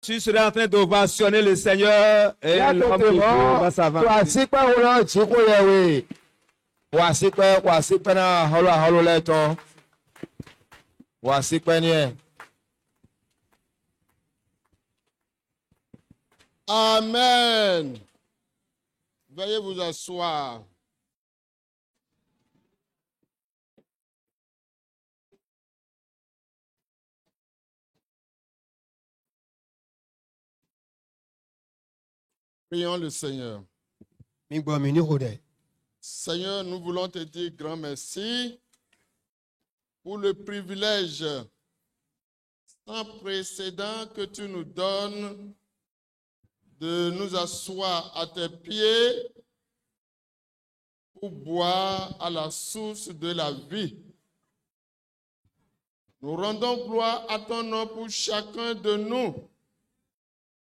Tu serais en train d'ovationner le Seigneur et l'homme de Dieu va s'avancer. Amen. Veuillez vous asseoir. Prions le Seigneur. Seigneur, nous voulons te dire grand merci pour le privilège sans précédent que tu nous donnes de nous asseoir à tes pieds pour boire à la source de la vie. Nous rendons gloire à ton nom pour chacun de nous,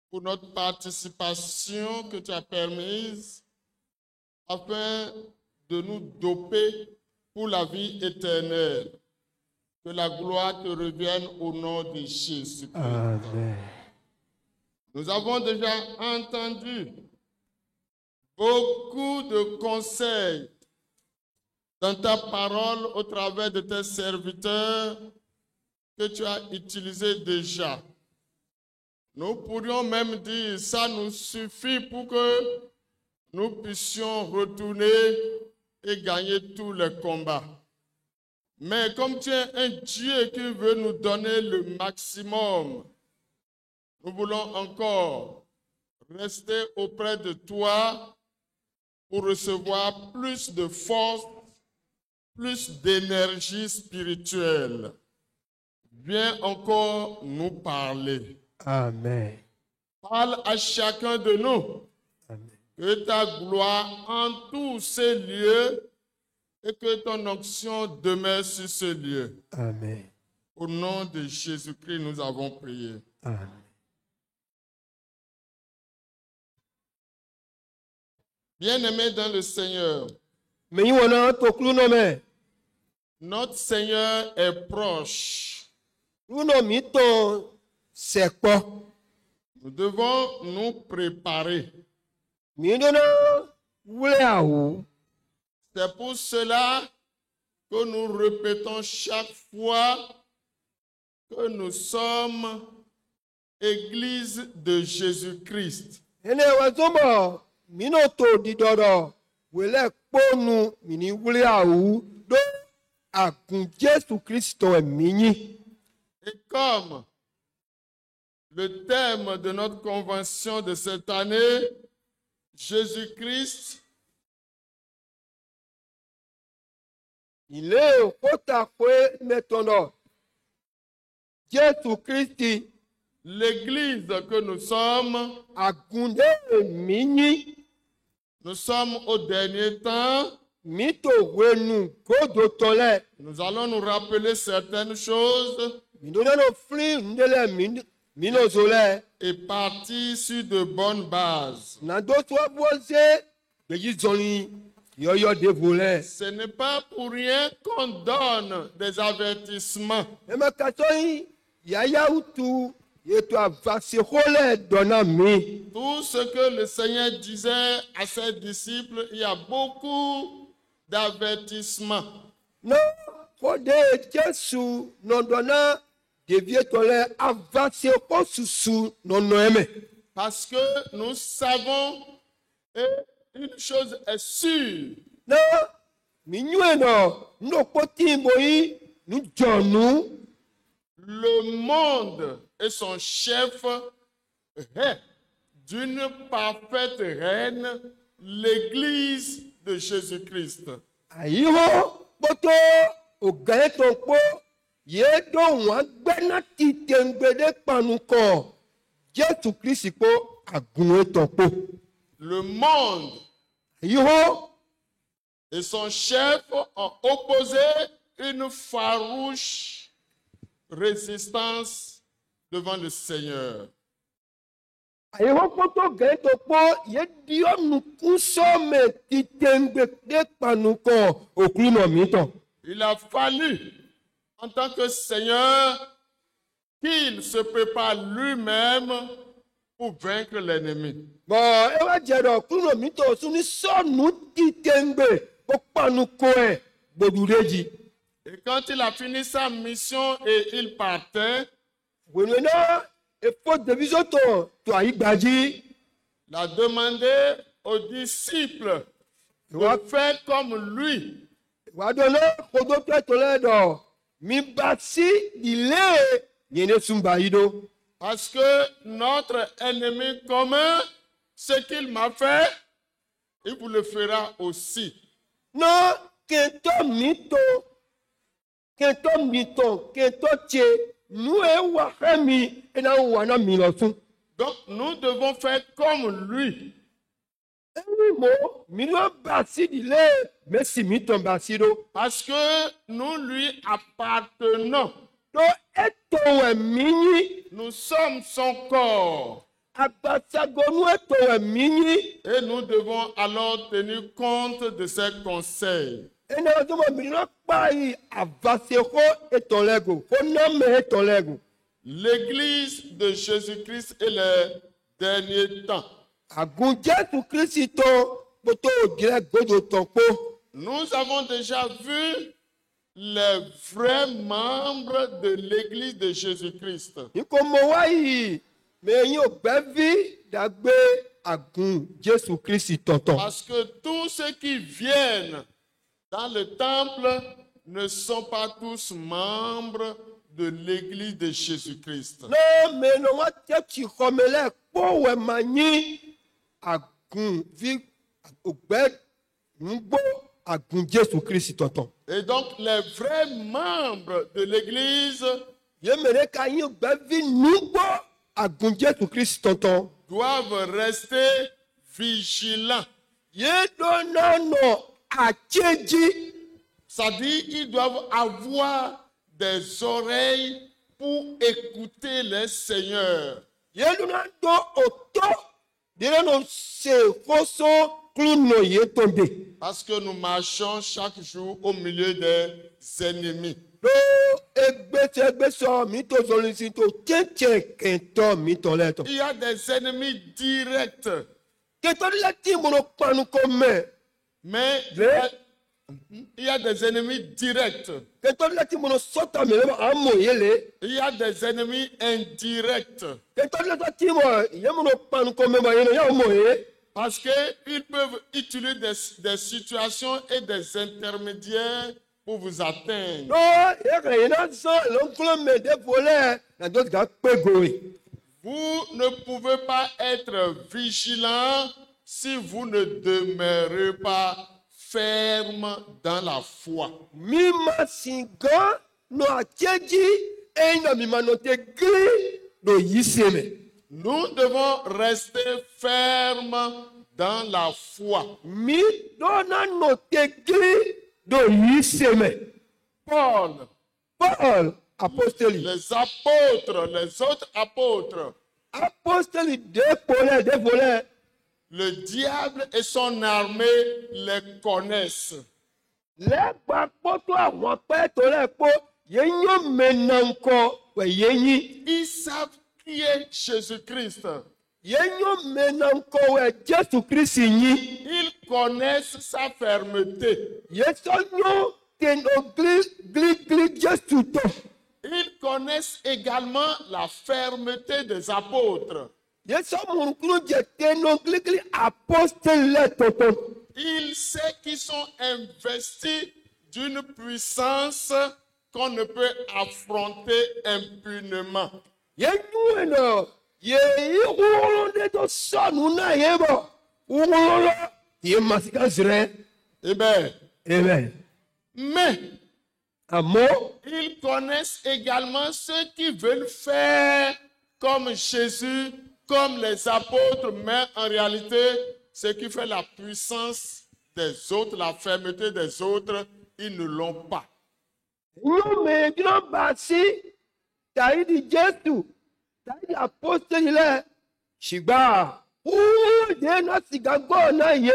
pour notre participation que tu as permise, afin de nous doper pour la vie éternelle. Que la gloire te revienne au nom de Jésus-Christ. Amen. Nous avons déjà entendu beaucoup de conseils dans ta parole au travers de tes serviteurs que tu as utilisés déjà. Nous pourrions même dire, ça nous suffit pour que nous puissions retourner et gagner tous les combats. Mais comme tu es un Dieu qui veut nous donner le maximum, nous voulons encore rester auprès de toi pour recevoir plus de force, plus d'énergie spirituelle. Viens encore nous parler. Amen. Parle à chacun de nous. Amen. Que ta gloire entoure ces lieux et que ton onction demeure sur ce lieu. Amen. Au nom de Jésus-Christ, nous avons prié. Amen. Bien-aimés dans le Seigneur, notre Seigneur est proche. Nous devons nous préparer. C'est pour cela que nous répétons chaque fois que nous sommes Église de Jésus-Christ. Et comme le thème de notre convention de cette année, Jésus-Christ, il est au maintenant. Jésus-Christ, l'Église que nous sommes, nous sommes au dernier temps. Nous allons nous rappeler certaines choses et partir sur de bonnes bases. Ce n'est pas pour rien qu'on donne des avertissements. Tout ce que le Seigneur disait à ses disciples, il y a beaucoup d'avertissements. Parce que nous savons, et une chose est sûre, le monde et son chef est d'une parfaite reine, l'Église de Jésus-Christ. Le monde et son chef ont opposé une farouche résistance devant le Seigneur. Il a fallu, en tant que Seigneur, qu'il se prépare lui-même pour vaincre l'ennemi. Bon, et va dire donc, nous nous mettons sur nous sommes itembe, pour pas nous courir, bodureji. Et quand il a fini sa mission et il partait, Bueno, il faut de visoto, toi igbaji, il a demandé aux disciples de faire comme lui. wa dono kodo toledo, mi basi dile, yene sumba ido. Parce que notre ennemi commun, ce qu'il m'a fait, il vous le fera aussi. Non, kento tche, nous e wa khami, e na wa na mi lo tun. Donc nous devons faire comme lui. Oui, mo, mi lo basi dile, mais si mi ton basi do. Parce que nous lui appartenons. Do eto we mini, Nous sommes son corps. abasago nu eto we mini. Et nous devons alors tenir compte de ses conseils. E na do mo mi lo pa yi avase ko eto lego, ko na me eto lego. L'Église de Jésus-Christ est le dernier temps. Agun Jesu Kristo, poto dire godo tonko. Nous avons déjà vu les vrais membres de l'Église de Jésus-Christ. Nko mo wa yi, me yin o bevi dagbe agun Jesu Kristi tonton. Parce que tous ceux qui viennent dans le temple ne sont pas tous membres de l'Église de Jésus-Christ. No me no wa te ti khomele po we manyi agun vi ogbe ngbo agun Jesu Kristi tonton. Et donc les vrais membres de l'Église Ye mere ka yin bevi ngbo agun Jesu Kristi tonton. doivent rester vigilants. Ye do na no acheji. C'est-à-dire qu'ils doivent avoir des oreilles pour écouter les seigneurs. Yeluna do oto dire no se koso kluno ye tombe. Parce que nous marchons chaque jour au milieu des ennemis. Do egbe so mi to zolisi to cheche kento mi to leto. Il y a des ennemis directs. Kento la ti mo no panu ko me. Mais il y a des ennemis directs. Kento la ti mo no sota me le amo yele. Il y a des ennemis indirects. Kento la ti mo ye mo no panu ko me ba yele ya mo ye. Parce qu'ils peuvent utiliser des situations et des intermédiaires pour vous atteindre. Do ye ka ina so lo klo me de volé na do ga pegoi. Vous ne pouvez pas être vigilant si vous ne demeurez pas ferme dans la foi. Mi masinga no acheji e na mi manote gli do yiseme. Nous devons rester fermes dans la foi. Mi dona no te gli do yiseme. Paul, Paul, apostoli. les apôtres, les autres apôtres, Apostoli de volé. le diable et son armée les connaissent. Legba poto àwọn pe to le po ye yan menanko we ye yin. Ils savent qui est Jésus-Christ. Ye yan menanko we Jesu Kristi yin. Ils connaissent sa fermeté. Ye so no ten o gli Jesu to. Ils connaissent également la fermeté des apôtres. Ye so mun kru je ten o gli apostole le to. Ils savent qu'ils sont investis d'une puissance qu'on ne peut affronter impunément. Ye nu no ye iwolo de to sonu na ye bo. Uwolo ye masika zre. Eh bien, Amen. mais Amo ils connaissent également ceux qui veulent faire comme Jésus, comme les apôtres, mais en réalité, ce qui fait la puissance des autres, la fermeté des autres, ils ne l'ont pas. no me gino basi tai di Jesu. Tai di apostoli le shigba. De na sigago na ye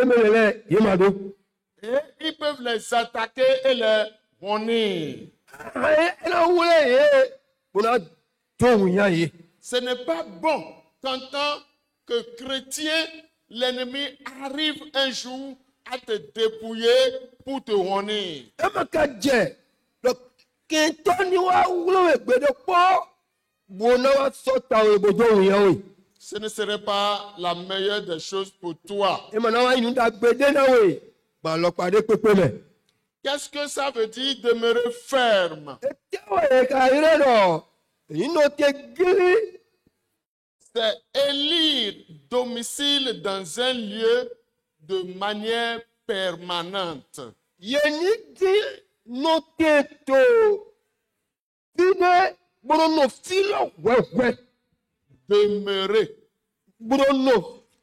melele ye mado. Et ils peuvent les attaquer et les punir. Ela wule ye buna tóun yá yìí. Ce n'est pas bon qu'en tant que chrétien, l'ennemi arrive un jour à te dépouiller pour te honner. ẹ má ka jẹ lọ kí n tọ́ ni wá wúlò ìgbèdè pọ̀ bùnà wá sọ̀tà ìbòjò òun yẹn wò. Ce ne serait pas la meilleure des choses pour toi. ẹ mà náà wá inú da gbèdé náà wò gbà lọ pàdé pépé mẹ. Qu'est-ce que ça veut dire demeurer ferme? ẹ tẹ́wọ̀ yẹ ká irẹ́ rọ̀ èyí náà tẹ gírí. C'est élire domicile dans un lieu de manière permanente. yẹni di n'ote to fide gbọdọ̀nà filọ wẹ̀wẹ̀ Demeurer. gbọdọ̀nà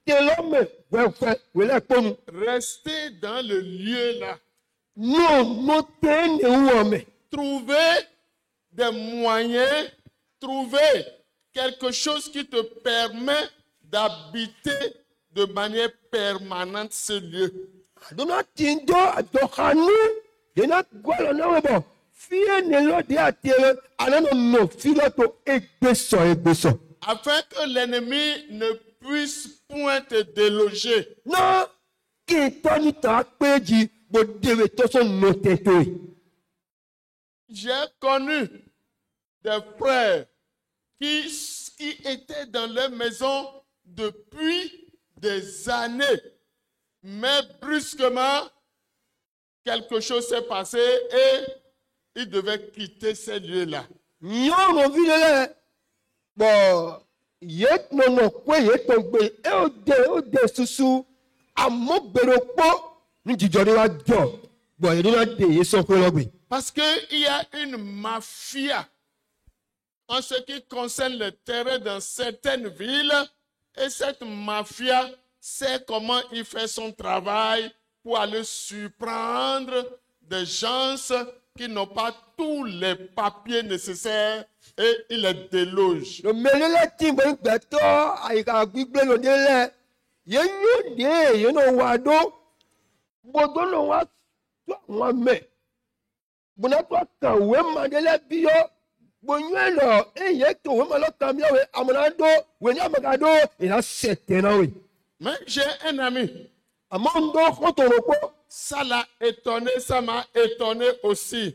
tẹlọmẹ wẹ̀wẹ̀ wẹlẹ kpọnu. Rester dans le lieu là. n'ote ne wọ mẹ. Trouver des moyens, trouver quelque chose qui te permet d'habiter de manière permanente ce lieu. adona ti ń dọ́ àdọ́kanu yẹn gbọ́dọ̀ náà wẹ̀ bọ̀ fíye nílò dé àtẹ̀rẹ̀ alẹ́ nà filọ tó egbesọ̀. Afin que l'ennemi ne puisse point te déloger. náà kí n tọ́ níta péjì gbòdèwé tó sọ n'ote tó yìí. J'ai connu des frères qui étaient dans leur maison depuis des années. Mais brusquement, quelque chose s'est passé et ils devaient quitter ces lieux-là. nyɔnu vi ɖe lɛ bɔn ye nɔnɔ kpe ye tɔgbe ede susu amewo gbeɖo kpɔ nu dzidzɔ ɖe wa dzɔ bɔn ye ɖo na de ye sɔƒe lɔ gbe. Parce qu'il y a une mafia en ce qui concerne le terrain dans certaines villes et cette mafia sait comment il fait son travail pour aller surprendre des gens qui n'ont pas tous les papiers nécessaires et il les déloge. le mele lɛ ti bɔ gbɛtɔ ayika gbigbe lo de lɛ ye nyo de ye no wa do gbodo no wa tó àwọn mɛ bonatɔ kan wema de lɛ bi yɔ gbonyɛ lɔ eye to wema lɔ kan bi yɔ we amuna do we ni amaka do ina sɛ tɛna we. Mais j'ai un ami, àmọ́ ń dọ́ fọ́tòrò pọ̀. ça l'a étonné, ça m'a étonné aussi.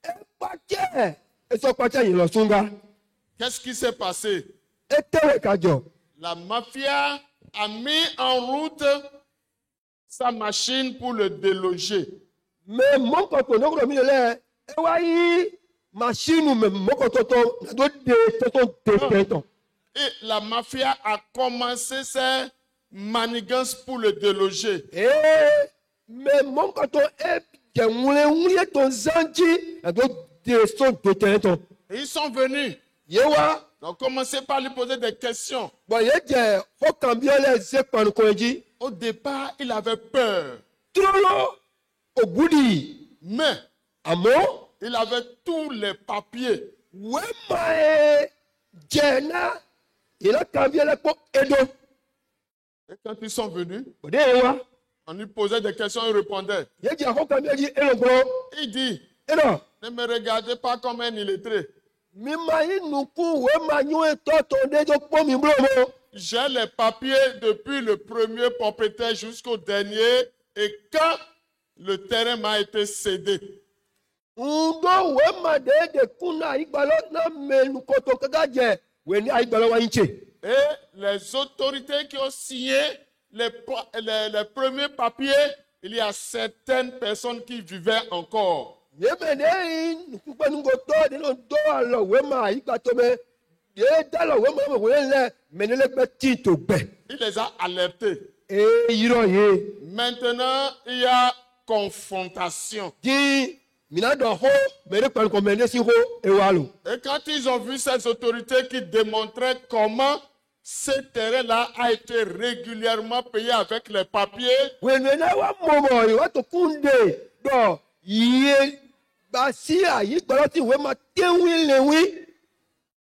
ẹ pàjẹ́ ẹ sọ pàjẹ́ yìí lọ súnga. Qu'est-ce qui s'est passé? ẹ tẹ̀wé kájọ. La mafia a mis en route sa machine pour le déloger. mẹ mọ́kàntó lókùnrin mi lẹ̀ ẹ wá yí màṣínù mẹ mọ́kàntó nàdó de tọ́tọ́ tẹ̀tẹ̀ tán. Et la mafia a commencé ses manigances pour le déloger. ee mẹ mọ́kàntó ẹ jẹ̀wúlẹ̀ tó zanji nàdó de sọ́n tẹ̀tẹ̀ tán. Et ils sont venus. yé wa Ils ont commencé par lui poser des questions. bɔn yé jẹ fọkànbíọ́lẹ̀ ṣe pàrọ̀kọ̀ yìí. Au départ, il avait peur. túrọ́lọ́ ògùdì Mais àmọ́. il avait tous les papiers. wema ye jẹna ìlà kàbí ẹlẹpọ edo Et quand ils sont venus, òde yẹn wa on lui posait des questions, il répondait. yé jẹ àkókò kàbí ẹjì ẹlẹgbọrọ Il dit, ẹnà ne me regardez pas comme un illettré. mímá yín nùkú wema yún ètò tó déjọ pọ mi búrò mọ. J'ai les papiers depuis le premier propriétaire jusqu'au dernier. Et quand le terrain m'a été cédé, ǹdó wema déédé kúnà ìgbàlọ náà mẹnu kòtò kẹkẹ jẹ wẹni àìgbàlọ wa yín tse. et les autorités qui ont signé les premiers papiers, il y a certaines personnes qui vivaient encore. yémẹdé yín nùkúpẹnugotọ nínú dó àlọ wema ìgbàtọ mẹ yé dálọ wema mẹ wọlé lẹ mẹnilẹgbẹ tí tó gbẹ. Il les a alertés. ee yírọ yé. Maintenant, il y a confrontation. di mina dɔ hɔ mɛri kpɛlɛ kɔ mɛri si hɔ ewa lo. Et quand ils ont vu ces autorités qui démontraient comment ce terrain-là a été régulièrement payé avec les papiers, wɛnwɛnɛ wa mɔmɔ yi wa to kunde dɔ yie basi ayi gbɔdɔ ti wɛ ma tewi lewi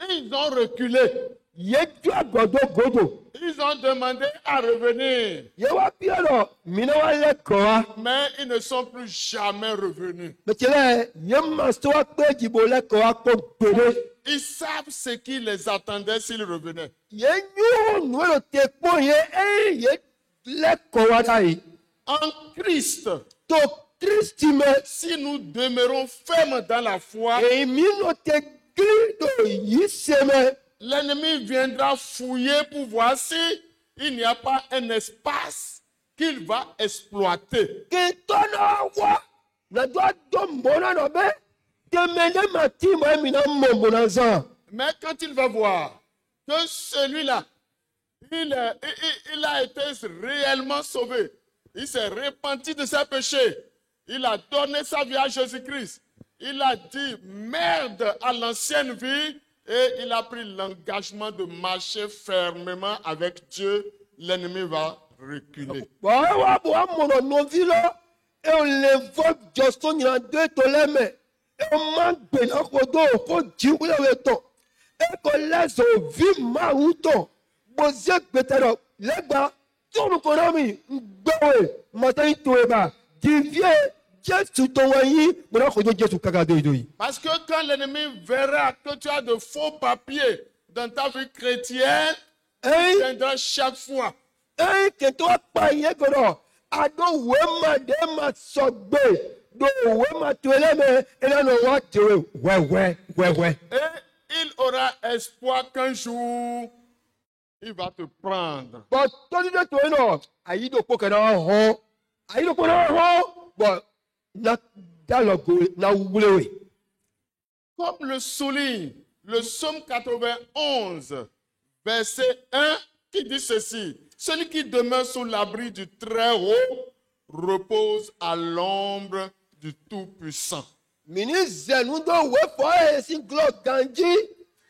ils ont reculé. ye ju agbɔdo godo Ils ont demandé à revenir, ye wa bia dɔ mina wa lɛ kɔ wa mais ils ne sont plus jamais revenus. mɛtɛlɛ ye ma se wa kpe dzibo lɛ kɔ wa kpɔ gbede. ils savent ce qui les attendait s'ils revenaient. Ye nyɔnu le te kpɔ ye eye ye lé kɔ wa ɖa yi. En Christ, To Kristi me. si nous demeurons fermes dans la foi, Eyi mi nɔ te gli ɖo yi se me. l'ennemi viendra fouiller pour voir si il n'y a pas un espace qu'il va exploiter. Kentɔ na wɔ na do ado mbɔ na nɔ be teme ne ma ti mo mi na mɔ mo na zan. Mais quand il va voir que celui-là, il a été réellement sauvé, il s'est repenti de ses péchés, il a donné sa vie à Jésus-Christ, il a dit merde à l'ancienne vie et il a pris l'engagement de marcher fermement avec Dieu, l'ennemi va reculer. Bɔn wa bo amɔnɔ nɔvi lɔ e o le vɔ jɔso nyina do eto lɛ me e o ma gbena ko do ko dzi wuli o tɔ e ko lɛ zɔ vi ma wu tɔ boze gbete dɔ lɛgba tɔnu ko na mi gbɛwe mɔtɔ yi to ye ba divie Jesu to wa yi gbena ko do Jesu kaka do yi do yi. Parce que quand l'ennemi verra que tu as de faux papiers dans ta vie chrétienne, il Eyi viendra chaque fois. eyi kento akpa yi gbɔdɔ ado wema de ma sɔgbe do wema to lɛ me ena nɔ wa tewe wɛwɛ. Et il aura espoir qu'un jour, il va te prendre. Bɔn tɔni de to yen nɔ ayi do kpo kɛnɛ hɔn ayi do kpo na hɔn bɔn na dalɔ go na wulewe. Comme le souligne le psaume 91, verset 1, qui dit ceci: celui qui demeure sous l'abri du Très-Haut repose à l'ombre du Tout-Puissant. Mini zɛnu do wefɔ esi glɔ ganji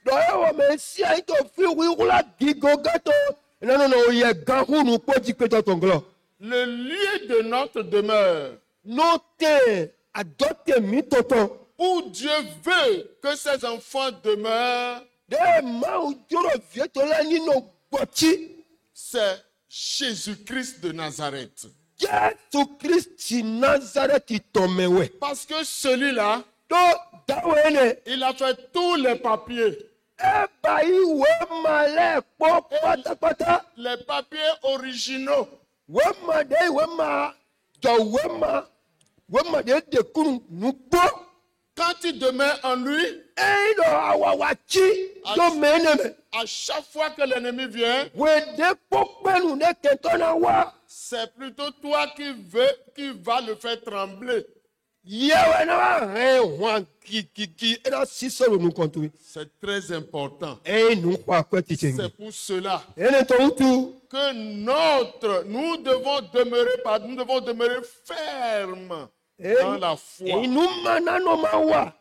dɔye wɔ me si ayi to fi wula gigo gato nana o yɛ gahunu kpɔdzi kpetɔ to glɔ. Le lieu de notre demeure, N'o te adɔte mi tɔtɔ où Dieu veut que ses enfants demeurent, de maawu joro vietɔ la ni no gbɔtsi. c'est Jésus-Christ de Nazareth. Jesu Kristi Nazareti tɔmɛwɛ. Parce que celui-là, Do dawe ne. il a fait tous les papiers. Eba yi wema lɛ kpɔ pátápátá. Les papiers originaux. Wema de wema jɔ wema de dekunu nukpɔ. Quand il demeure en lui, Eyi dɔ awawa tsi do mɛ ne me. à chaque fois que l'ennemi vient, Wede kpɔkpɛnu ne kɛntɛ na wa. c'est plutôt toi qui va le faire trembler. Yewe na wa hɛn hɔn kikiki ena sisɛ lo nu kɔntu. C'est très important. Eyi nu kɔ akɔ ti tse C'est ŋu. pour cela Ene tɔ ŋutu. que nous devons demeurer fermes dans la foi. Eyi ma nanɔ ma wa.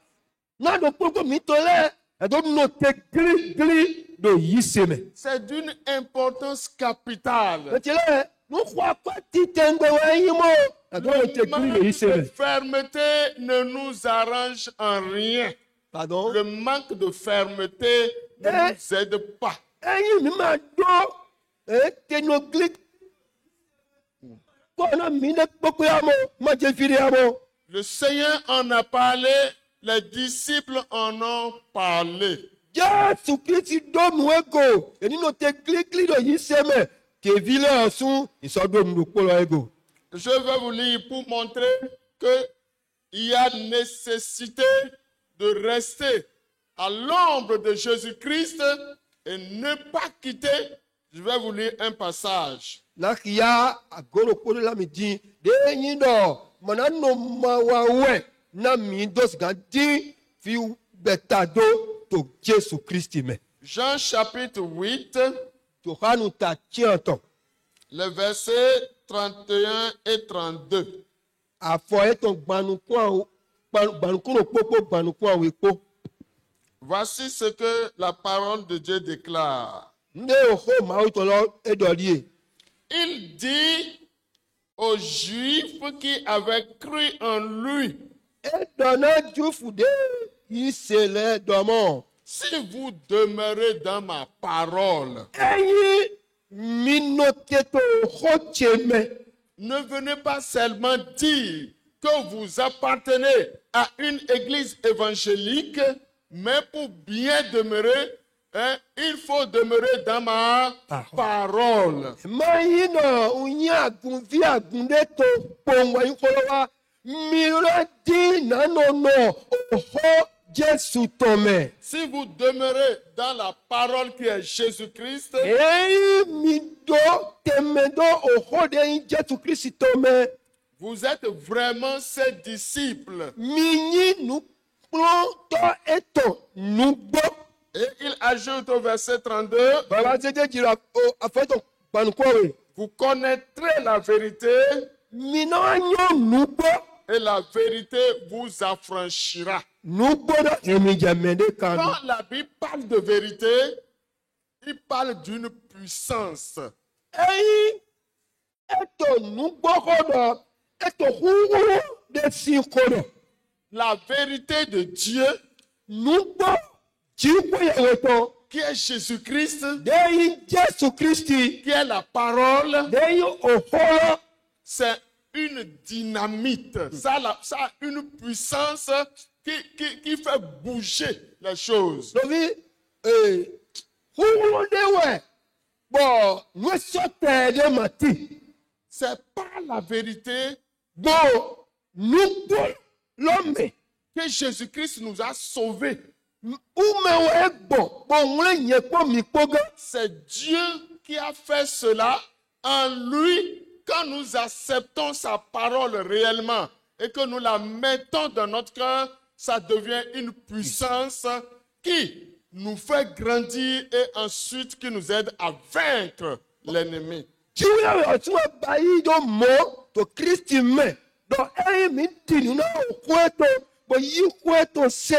Na do kpɔkpɔ mi to lɛ. Edo no te gli do yi se me. C'est d'une importance capitale. Eti lɛ nu kɔ akɔ ti tɛ ŋgbɛ wa yi mo. Edo no te gli do yi se Le me. manque de fermeté ne nous arrange en rien. Pardon. Le manque de fermeté ne nous aide pas. Eyi mi ma do te no gli. Kɔnɔ mi ne kpɔkpɔ ya mo ma je fi ya mo. Le Seigneur en a parlé, les disciples en ont parlé. Jesu Kristi do mu ego. Eni no te gli do yi se me. Kevi lɛ ɔsun isɔdo mu do kpɔlɔ ego. Je vais vous lire pour montrer qu'il y a nécessité de rester à l'ombre de Jésus-Christ et ne pas quitter. Je vais vous lire un passage. Lakia agolo kpɔlɔ la mi di de yin dɔ mana no ma wa wɛ na mi do siga di fi bɛta do to Jesu Kristi me. Jean chapitre 8, Johanu ta tiɛntɔ. les versets 31 et 32. Afɔ etɔ gbanukun kpokpo gbanukun awo ekpo. Voici ce que la parole de Dieu déclare. Nde oho maawu tɔ lɔ edɔli ye. Il dit aux Juifs qui avaient cru en lui, Edɔna jufu de yi se lɛ dɔmɔ. si vous demeurez dans ma parole, Eyi mi no keto ho tse me. ne venez pas seulement dire que vous appartenez à une église évangélique, Mais pour bien demeurer, hein, il faut demeurer dans ma parole. Mayino unya gunvi agunde to pongwa inkolowa mira di nanono oho Jesu tome. Si vous demeurez dans la parole qui est Jésus-Christ, Ei mido temedo oho de Jesu Christ tome. vous êtes vraiment ses disciples. Mini nous ploto eto nubo. Et il ajoute au verset 32, Baba zede jira o afeto banukore. vous connaîtrez la vérité Mino anyo nubo. et la vérité vous affranchira. Nubo do emijamende kanu. Quand la Bible parle de vérité, il parle d'une puissance. Ei eto nubo kodo. Eto huru de sinkodo. La vérité de Dieu, Nubo jikwe eto. qui est Jésus-Christ, Dei Jesu Christi. qui est la parole, Dei oholo. c'est une dynamite. Ça a une puissance qui fait bouger les choses. Lovi huru dewe. Bo nwesote de mati. C'est par la vérité Bo nubo l'homme. que Jésus-Christ nous a sauvés. Umewe egbo. Bo nwle nyekpo mikpoga. C'est Dieu qui a fait cela en lui. Quand nous acceptons sa parole réellement et que nous la mettons dans notre cœur, ça devient une puissance qui nous fait grandir et ensuite qui nous aide à vaincre l'ennemi. Jiwe otuwa bayi do mo to Christi me. Do ei mi tinu na okweto. Bo yi kweto se.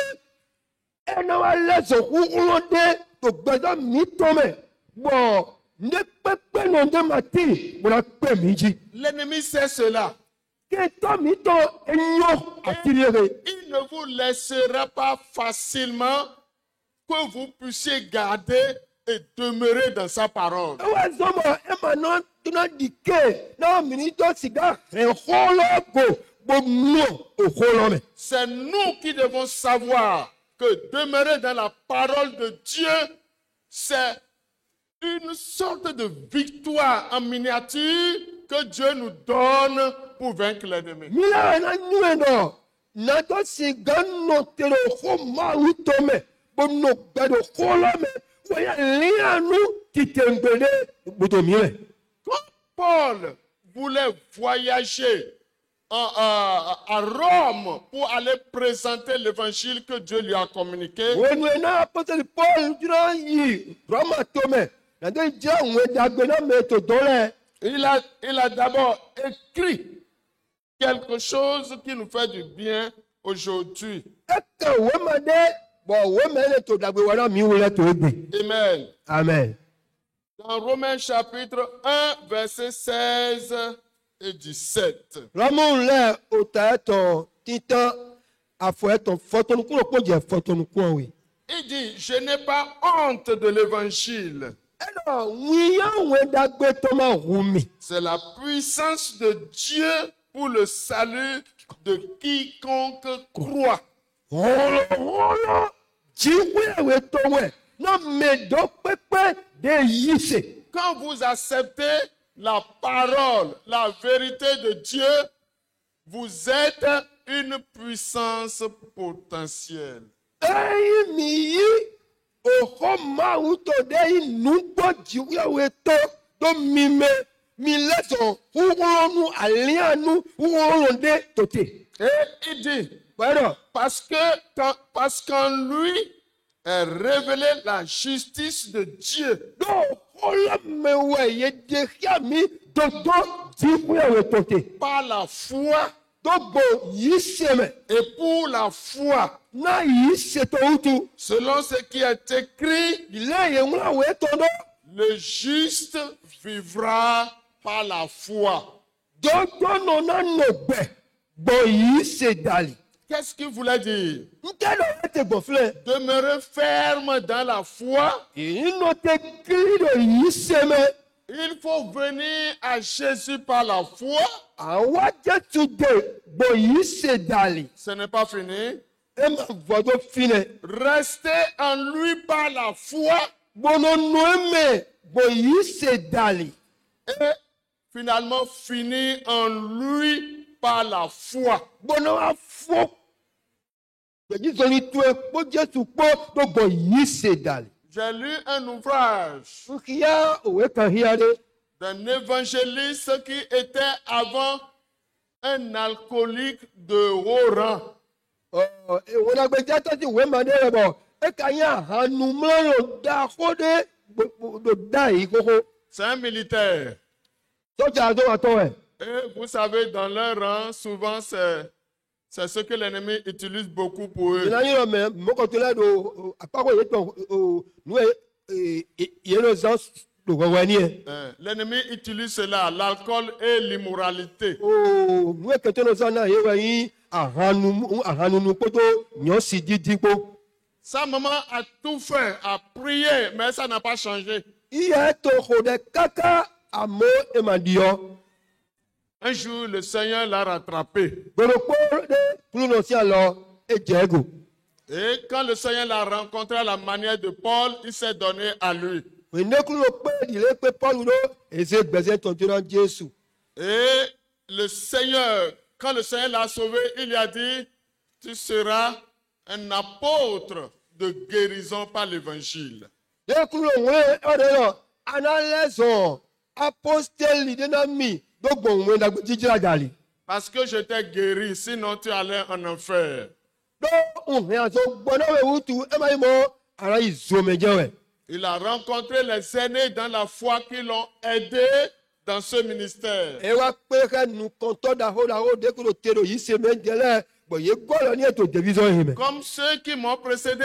Ena wa lezo hulonde to gbedo mi tome. Bo ne pepe no de mati. Bo na pe mi ji. L'ennemi sait cela. Ke to mi to enyo atirere. Il ne vous laissera pas facilement que vous puissiez garder et demeurer dans sa parole. Ewa zomo ema no tuna dike. Na mini to siga holo go. Bo no oholo me. C'est nous qui devons savoir que demeurer dans la parole de Dieu, c'est une sorte de victoire en miniature que Dieu nous donne pour vaincre l'ennemi. Mila na nyue no. Na to siga no tero ho ma utome. Bo no gbedo holo me. Waya lianu titembele butomile. Quand Paul voulait voyager à Rome pour aller présenter l'évangile que Dieu lui a communiqué, Wenwe na apostole Paul dira yi Roma tome. Na de ja nwe dagbe na me to dole. il a d'abord écrit quelque chose qui nous fait du bien aujourd'hui. Eke wema de bo wema le to dagbe wa na mi wole to egbe. Amen. Amen. Dans Romains chapitre 1, versets 16 et 17. Ramon le ota eto titan afo eto fotonu kulo po je fotonu kun wi. Il dit, je n'ai pas honte de l'évangile. Elo wiya nwe dagbe to ma humi. C'est la puissance de Dieu pour le salut de quiconque croit. Holo jiwe we to we na me do pepe de yise. Quand vous acceptez la parole, la vérité de Dieu, vous êtes une puissance potentielle. Ei mi yi oho ma uto de nubo jiwe we to do mi me mi leso uronu alianu uronde tote. Et il dit, Bueno, parce qu'en lui est révélée la justice de Dieu. do hola me we ye de mi do jiwe we tote. Par la foi Do bo yise me et pour la foi, na yise to utu. selon ce qui est écrit, Ile ye mla we to do. le juste vivra par la foi. Do no na no be. Bo yise dali. Qu'est-ce qu'il voulait dire? Nkelo ete gofle. Demeurer ferme dans la foi. Ino te krido yise me. Il faut venir à Jésus par la foi. Awa Jesu de bo yise dali. Ce n'est pas fini. ema vodo fine. Restez en lui par la foi Bono noeme bo yise dali. et finalement finir en lui par la foi. Bono afo. Beji zoni tue bo Jesu po do bo yise dali. J'ai lu un ouvrage Ukiya owe kan hiare. d'un évangéliste qui était avant un alcoolique de haut rang. Wona gbe jata ti we ma de bo. E kanya hanu mlo da khode do dai koko. C'est un militaire. Soja do ato e. Et vous savez, dans leur rang, souvent, c'est ce que l'ennemi utilise beaucoup pour eux. Ina yiro me moko to la do apako ye to nu yero zans do wani e. L'ennemi utilise cela, l'alcool et l'immoralité. Nu ke to no zana ye wa yin ahanu nu poto nyo si didi po. Sa maman a tout fait, a prié, mais ça n'a pas changé. Iye to khode kaka amo e mandio. Un jour, le Seigneur l'a rattrapé. Goro po de prononcia lo e jego. Et quand le Seigneur l'a rencontré à la manière de Paul, il s'est donné à lui. We ne kulo pe di le pe Paul do eze gbese ton ti ran Jesu. Et le Seigneur, quand le Seigneur l'a sauvé, il lui a dit, tu seras un apôtre de guérison par l'évangile. De kulo we ore lo analezo apostoli de na mi do gbon we da jijira dali. Parce que je t'ai guéri, sinon tu allais en enfer. Do un ya so gbona we wutu e mai mo ara izo mejewe. Il a rencontré les aînés dans la foi qui l'ont aidé dans ce ministère. E wa pe ka nu konto da ho de kulo tero yi se mejele bo ye golo ni eto division hime. Comme ceux qui m'ont précédé,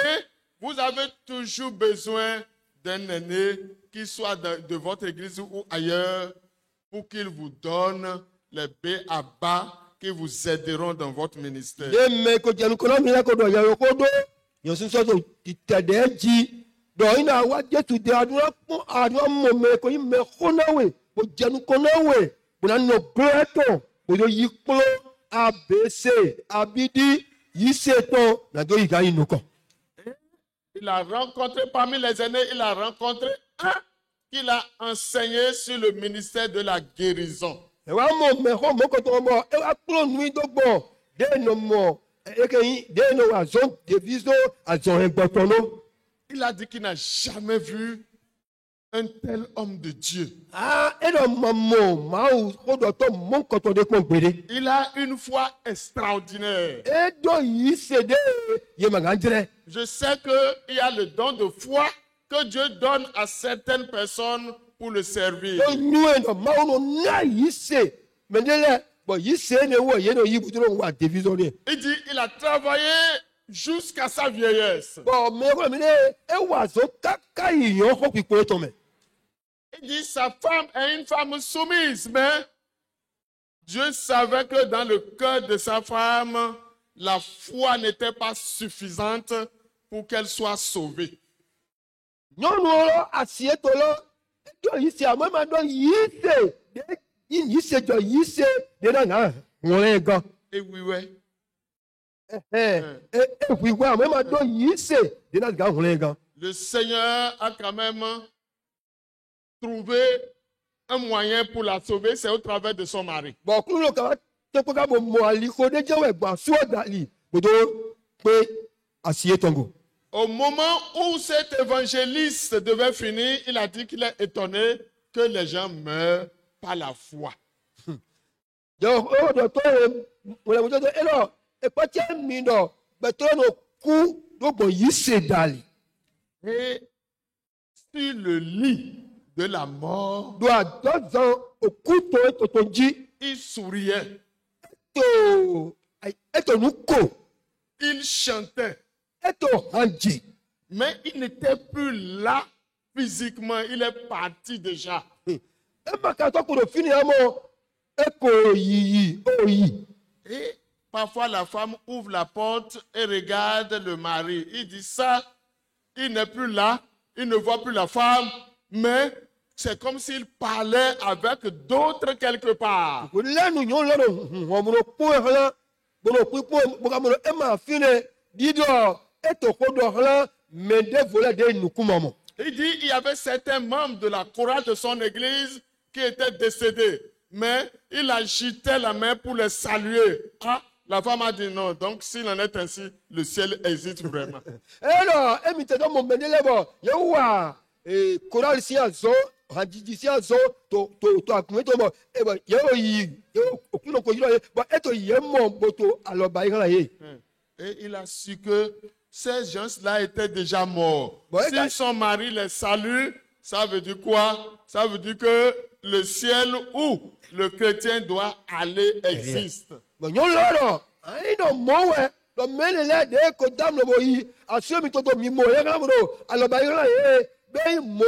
vous avez toujours besoin d'un aîné qui soit de votre église ou ailleurs pour qu'il vous donne les b.a.-ba qui vous aideront dans votre ministère. Ye me ko jenu ko mi la ko do ya ko do yo sun so do titade ji do ina wa Jesu de adura mo me ko yi me khonawe bo jenu ko nawe bo na no greto bo yo yi klo abc abidi yi seton na do yi ga inu ko. Il a rencontré parmi les aînés, il a rencontré un qu'il a enseigné sur le ministère de la guérison. E wa mo me ho mo ko to mo e wa klo nu do gbo de no mo e ke yi de no wa zon division azon en gbotono. Il a dit qu'il n'a jamais vu un tel homme de Dieu. Ah, e do mo ma o do to mo ko to de ko gbere. Il a une foi extraordinaire. E do yi se de ye ma ganjere. Je sais qu'il y a le don de foi que Dieu donne à certaines personnes pour le servir. Do nu e do ma o no na yi se me de le bo yi se ne wo ye no yi bu to wa division ni. Il dit qu'il a travaillé jusqu'à sa vieillesse. Bo me ko mi de e wa so kaka iyan ko pipo to me. Il dit sa femme est une femme soumise, mais Dieu savait que dans le cœur de sa femme, la foi n'était pas suffisante pour qu'elle soit sauvée. Nyɔnu asieto lɔ do yi se ame ma do yi se de yi se jɔ yi se de na ŋa ŋlɛ gan. Et oui, oui. Eʋui wɛ ame ma do yi se de na ŋa ŋlɛ gan. Le Seigneur a quand même trouvé un moyen pour la sauver, c'est au travers de son mari. Bɔn kúrò kaba tẹ́kọ̀ ká bọ̀ mọ̀ àlìkò de jẹ́wọ̀ ẹ̀gbọ́n sùọ́ dàlí gbọdọ̀ pé asieto ŋgo. Au moment où cet évangéliste devait finir, il a dit qu'il est étonné que les gens meurent par la foi. Donc, oh, docteur, on a dit, alors, et pas tiens, mino, mais toi, nos coups, donc, bon, y se dali. Et sur le lit de la mort, Doit 2 ans, au couteau, et ton dit, il souriait, et ton nouko, il chantait, et ton handi. mais il n'était plus là physiquement, il est parti déjà. Et ma carte pour le finir, et ko yi, oh yi. Et parfois la femme ouvre la porte et regarde le mari. Il dit ça, il n'est plus là, il ne voit plus la femme, mais c'est comme s'il parlait avec d'autres quelque part. Là, nous, on a un po, bon, po, e ma fine, Dido, et au Kodorla, mais des volets de Nukumamo. Il dit il y avait certains membres de la chorale de son église qui étaient décédés. Mais il agitait la main pour les saluer. Ah, la femme a dit non. Donc, s'il en est ainsi, le ciel existe vraiment. Alors, et maintenant, mon bénévole, il y a un choral si à zo, radidi si à zo, to accumuler to mo, et ben, il y a aucune coïncidence, et il y a mon boto, alors, bah, Et il a su que ces gens-là étaient déjà morts. Si son mari les salue, ça veut dire quoi? Ça veut dire que le ciel où le chrétien doit aller existe. Bon, non, là, il non, moi, le ménélé de Kodam le boyi, à ceux qui t'ont mis moi, alors, bah, ben, moi,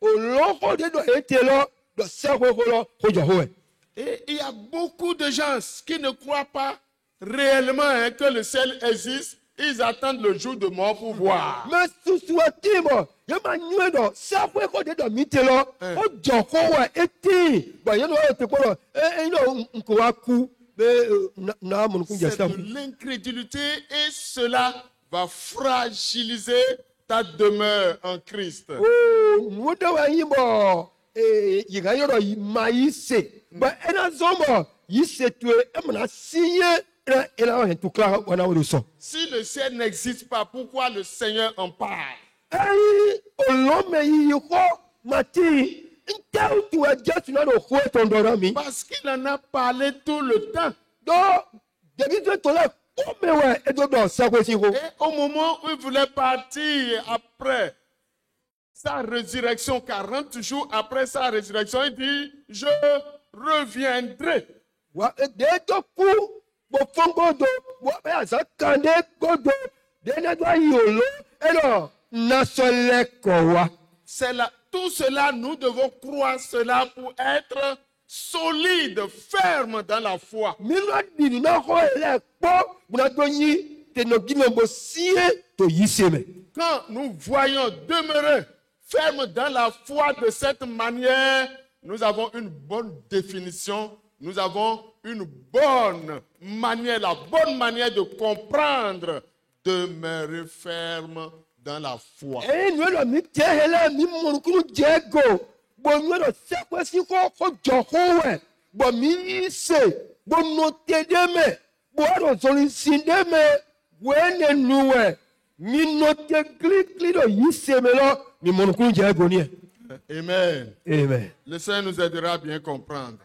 au long de été là, de cerveau là, Et il y a beaucoup de gens qui ne croient pas réellement que le ciel existe. Ils attendent le jour de mort pour voir. Mais sous-souhaité, il y a un numéro, ça fait qu'on est dans le mythe là, on dit qu'on va être, il y a un coup, c'est de l'incrédulité et cela va fragiliser ta demeure en Christ. Oh, nous devons y il y a un maïs, mais elle a zombo, il s'est tué, elle m'a signé. Si le ciel n'existe pas, pourquoi le Seigneur en parle? Parce qu'il en a parlé tout le temps. Et au moment où il voulait partir après sa résurrection, 40 jours après sa résurrection, il dit, je reviendrai. C'est là, tout cela, nous devons croire cela pour être solides, fermes dans la foi. Quand nous voyons demeurer fermes dans la foi de cette manière, nous avons une bonne définition. Nous avons une bonne manière, la bonne manière de comprendre, demeurer ferme dans la foi. Amen. Amen. Le Seigneur nous aidera à bien comprendre.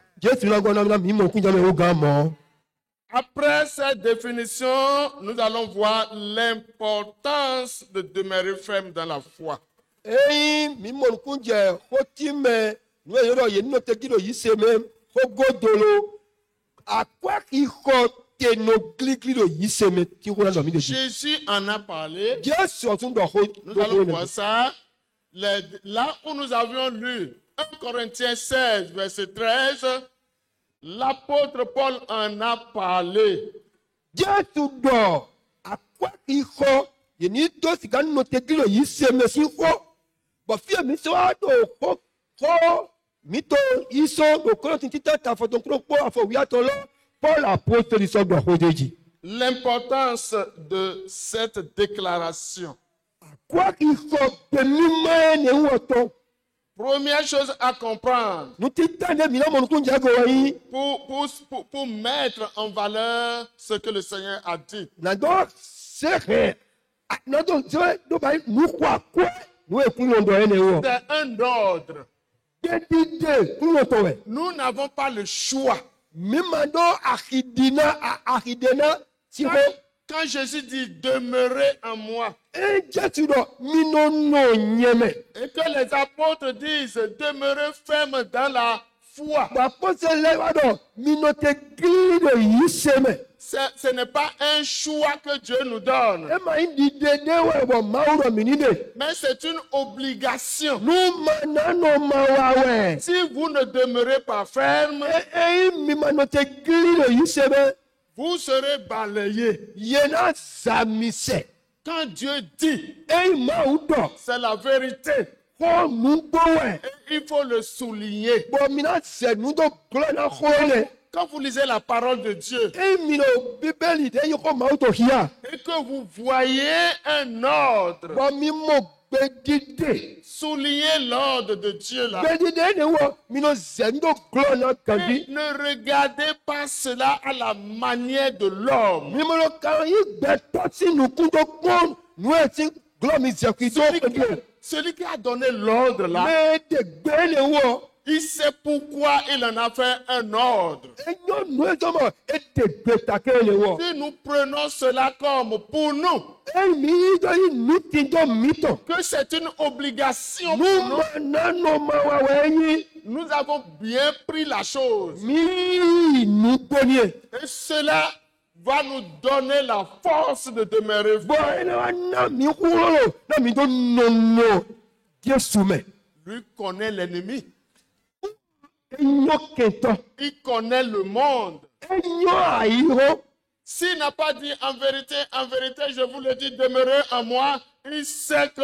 Après cette définition, nous allons voir l'importance de demeurer ferme dans la foi. Jésus en a parlé. Nous allons voir ça. Là où nous avions lu 1 Corinthiens 16, verset 13, l'apôtre Paul en a parlé. L'importance de cette déclaration. Première chose à comprendre, pour mettre en valeur ce que le Seigneur a dit. C'est un ordre. Nous n'avons pas le choix. Quand Jésus dit demeurer en moi, et que les apôtres disent demeurer ferme dans la foi, ce n'est pas un choix que Dieu nous donne, mais c'est une obligation. Si vous ne demeurez pas ferme, vous serez balayé. Quand Dieu dit, c'est la vérité. Et il faut le souligner. quand vous lisez la parole de Dieu Emino Bibeli de yoko mauto hia. et que vous voyez un ordre, Ba mi mo bedide. soulignez l'ordre de Dieu là. Bedide ne wo mino zendo glo na Et kandi. ne regardez pas cela à la manière de l'homme. Mi mo lo kan yi beto si nu kundo kon. Nu eti glo mi zekito Celui qui a donné l'ordre là, Me de gbe ne wo. il sait pourquoi il en a fait un ordre. Enyo nu eto mo ete beta ke ne wo. Si nous prenons cela comme pour nous, Emi do yi nu tindo mito. que c'est une obligation pour nous, Nu ma na no ma wa we nous avons bien pris la chose. mi nu boni. Et cela va nous donner la force de demeurer Bo vrai. ene wa na mi kulo na mi do no Jesu me. Lui connaît l'ennemi, Enyo kento. il connaît le monde. Enyo ayiro. S'il n'a pas dit en vérité, je vous le dis, demeurez en moi, il sait que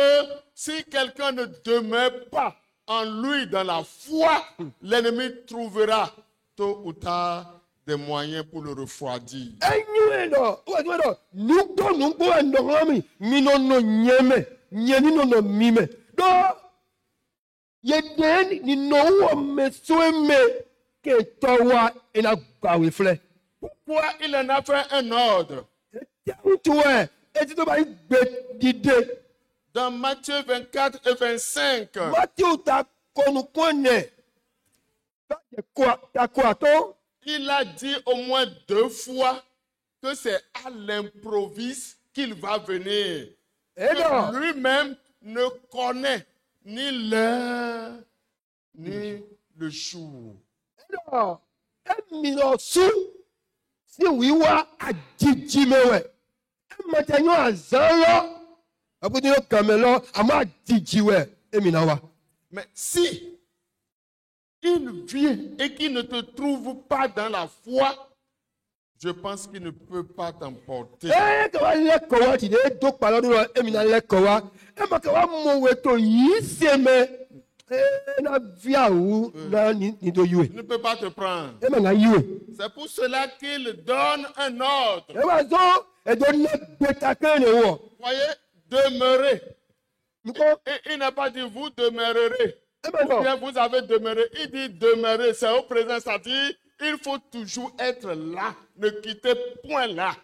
si quelqu'un ne demeure pas en lui dans la foi, l'ennemi trouvera tôt ou tard des moyens pour le refroidir. Enyo eno. Wa do nugo nugo endorami. Mino no nyeme. Nyeni no no mime. Do yeden ni no wo me soeme ke towa ena gbawe fle. Pourquoi il en a fait un ordre? Tuwe eti to ba gbe dide. Dans Matthieu 24 et 25, Matthew ta konu kone. Ta kwa to. il a dit au moins 2 fois que c'est à l'improviste qu'il va venir. Edo. Que lui-même ne connaît ni l'heure ni le jour. Edo. Emino su. Si wiwa ajiji mewe. Matenyo azalo. Abuti yo kamelo ama ajiji we. Emina wa. Mais si il vient et qu'il ne te trouve pas dans la foi, je pense qu'il ne peut pas t'emporter. Kawa lekowa ti de do palo do emina lekowa. Ma kawa mo weto yi seme. Na viaou na ni do yue. Il ne peut pas te prendre. Ma nga yue. C'est pour cela qu'il donne un ordre. Ma zo e do ne beta ke ne wo. Voyez, demeurez. Nko Et il n'a pas dit vous demeurerez. ma Ou no. bien vous avez demeuré. Il dit demeurer. C'est au présent, c'est-à-dire il faut toujours être là. Ne quittez point là.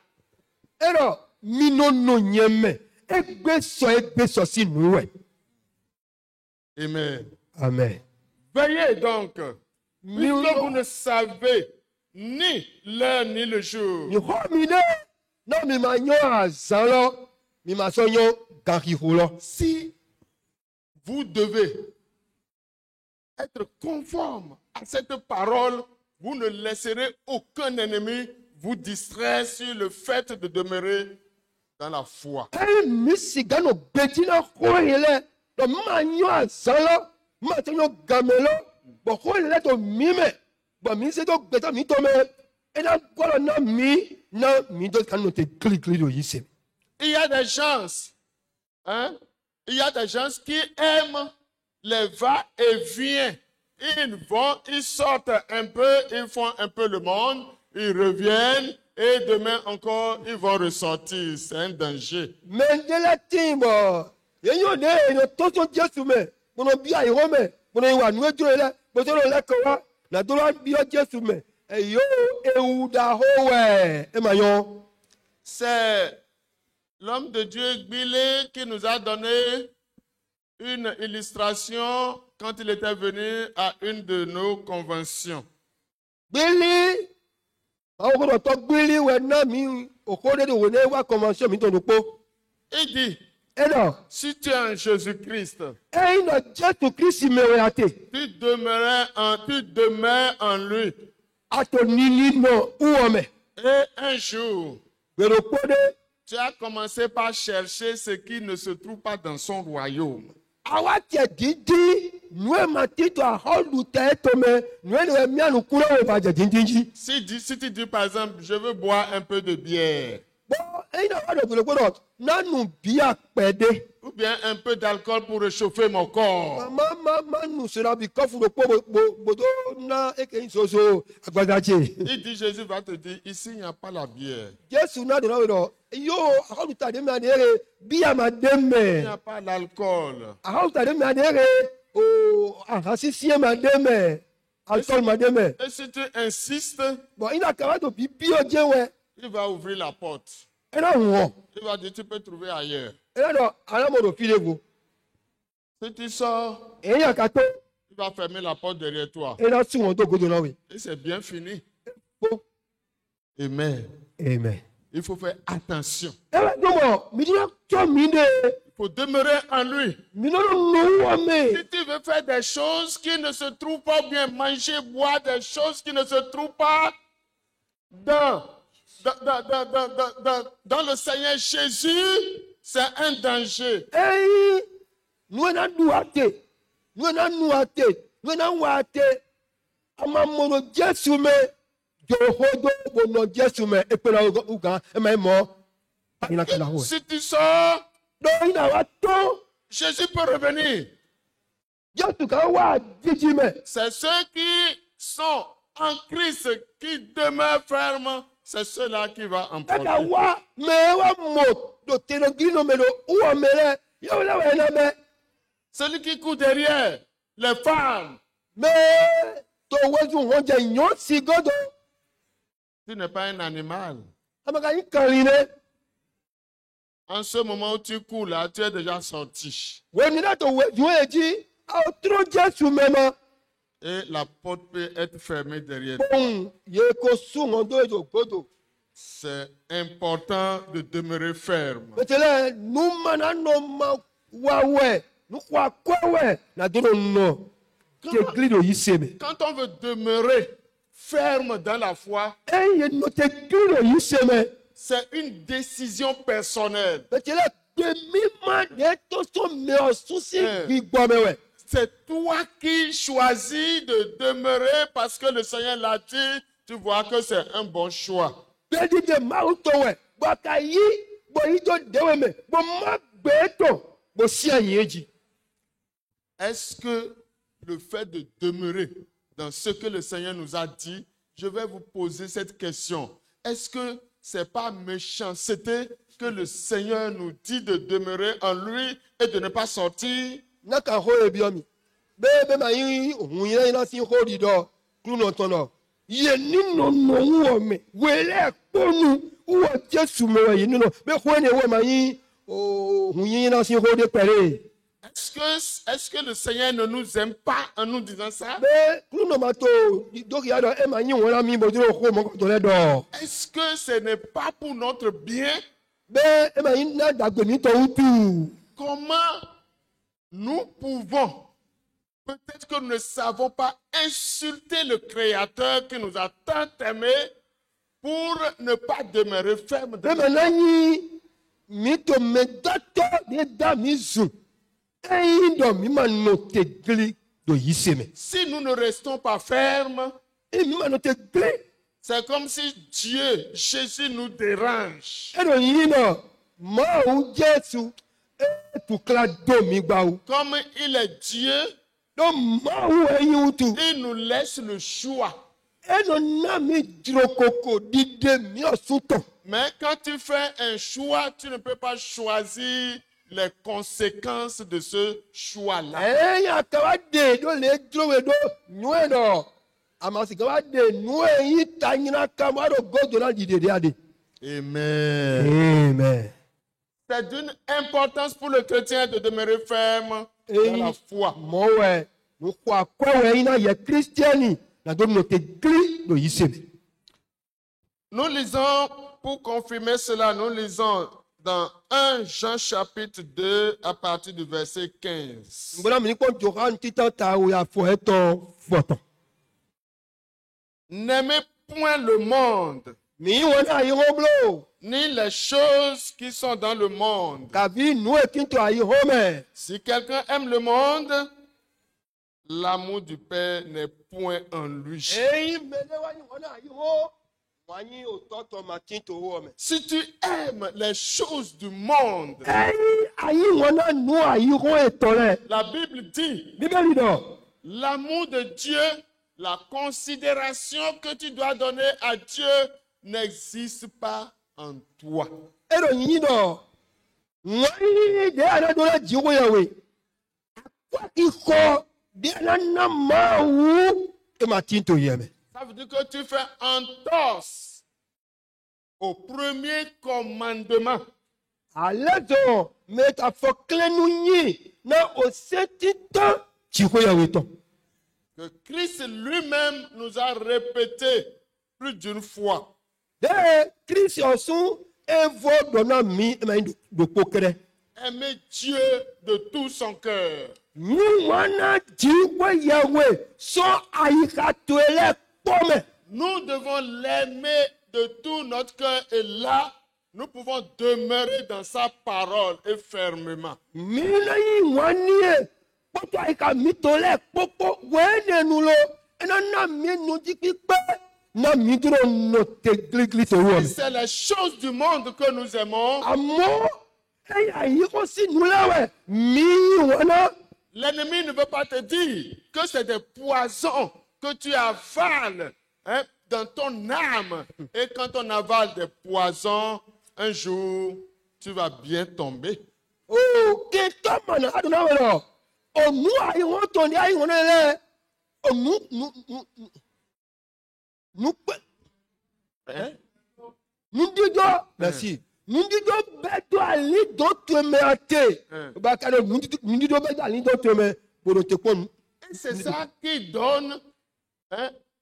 Ero mino no nyeme. Egbe so si nuwe. Amen. Amen. Veillez donc, Mi puisque vous ne savez ni l'heure ni le jour. ni ho mi ne. No mi ma nyo azalo. Mi ma so nyo ganki hulo. Si vous devez être conforme à cette parole, vous ne laisserez aucun ennemi vous distraire sur le fait de demeurer dans la foi. Hey, misigano betina hoile. No ma nyo azalo. Ma to nyo gamelo. Bo hoile to mime. Bo mi se to beta mi to me. E na kwala na mi do kan no te click do yise. Il y a des gens, il y a des gens qui aiment les va-et-vient. Ils vont, ils sortent un peu, ils font un peu le monde, ils reviennent et demain encore, ils vont ressortir. C'est un danger. Mendela timbo. Yenyo ne no toto Jesu me. Mono bia iro me. Mono wa nu ejo ele. Mo so lo lekowa. Na do la bia Jesu me. Eyo ewu da howe. E ma yo. C'est l'homme de Dieu Gbile qui nous a donné une illustration quand il était venu à une de nos conventions. Billy. Awo ko to Billy we na mi okode de wo ne wa convention mi to do po. Il dit, Edo. si tu es en Jésus-Christ, E no Jesu Christ me we ate. tu demeures en lui. Ato nini no uome. Et un jour, Pero pode. tu as commencé par chercher ce qui ne se trouve pas dans son royaume. Awa tie didi. Nwe matito a holu te to me. Nwe no mi anu kura we ba je dindinji. Si tu dis par exemple, je veux boire un peu de bière, Ou bien un peu d'alcool pour réchauffer mon corps. Il dit, Jésus va te dire, ici il n'y a pas la bière. Il n'y a pas l'alcool. Et si tu insistes, il va ouvrir la porte. Il va dire, tu peux trouver ailleurs. Si tu sors, il va fermer la porte derrière toi. Et c'est bien fini. Amen. Amen. Il faut faire attention. Il faut demeurer en lui. Si tu veux faire des choses qui ne se trouvent pas, ou bien manger, boire des choses qui ne se trouvent pas dans le Seigneur Jésus, c'est un danger. Si tu sors, Jésus peut revenir. C'est ceux qui sont en Christ, qui demeurent fermes, c'est ceux-là qui vont emporter. Celui qui court derrière, les femmes. Tu n'es pas un animal. En ce moment où tu cours là, tu es déjà sorti. Et la porte peut être fermée derrière toi. C'est important de demeurer ferme. Quand on veut demeurer ferme dans la foi, c'est une décision personnelle. C'est toi qui choisis de demeurer parce que le Seigneur l'a dit. Tu vois que c'est un bon choix. Est-ce que le fait de demeurer dans ce que le Seigneur nous a dit, je vais vous poser cette question. Est-ce que c'est pas méchanceté que le Seigneur nous dit de demeurer en lui et de ne pas sortir? Est-ce que le Seigneur ne nous aime pas en nous disant ça? Est-ce que ce n'est pas pour notre bien? Comment nous pouvons, peut-être que nous ne savons pas, insulter le Créateur qui nous a tant aimés pour ne pas demeurer ferme dans si nous ne restons pas fermes, c'est comme si Dieu, Jésus nous dérange. Comme il est Dieu, il nous laisse le choix. Mais quand tu fais un choix, tu ne peux pas choisir les conséquences de ce choix-là. Amen. C'est d'une importance pour le chrétien de demeurer ferme dans la foi. Nous lisons, pour confirmer cela, nous lisons dans 1 Jean chapitre 2 à partir du verset 15. N'aimez point le monde, ni les choses qui sont dans le monde. Si quelqu'un aime le monde, l'amour du Père n'est point en lui. Si tu aimes les choses du monde, la Bible dit, l'amour de Dieu, la considération que tu dois donner à Dieu n'existe pas en toi. Ça veut dire que tu fais entorse au premier commandement. Que Christ lui-même nous a répété plus d'une fois. Aimer Dieu de tout son cœur. Nous devons l'aimer de tout notre cœur et là, nous pouvons demeurer dans sa parole et fermement. Si c'est les choses du monde que nous aimons, l'ennemi ne veut pas te dire que c'est des poisons que tu avales dans ton âme. Et quand on avale des poisons, un jour, tu vas bien tomber. Merci. Et c'est ça qui donne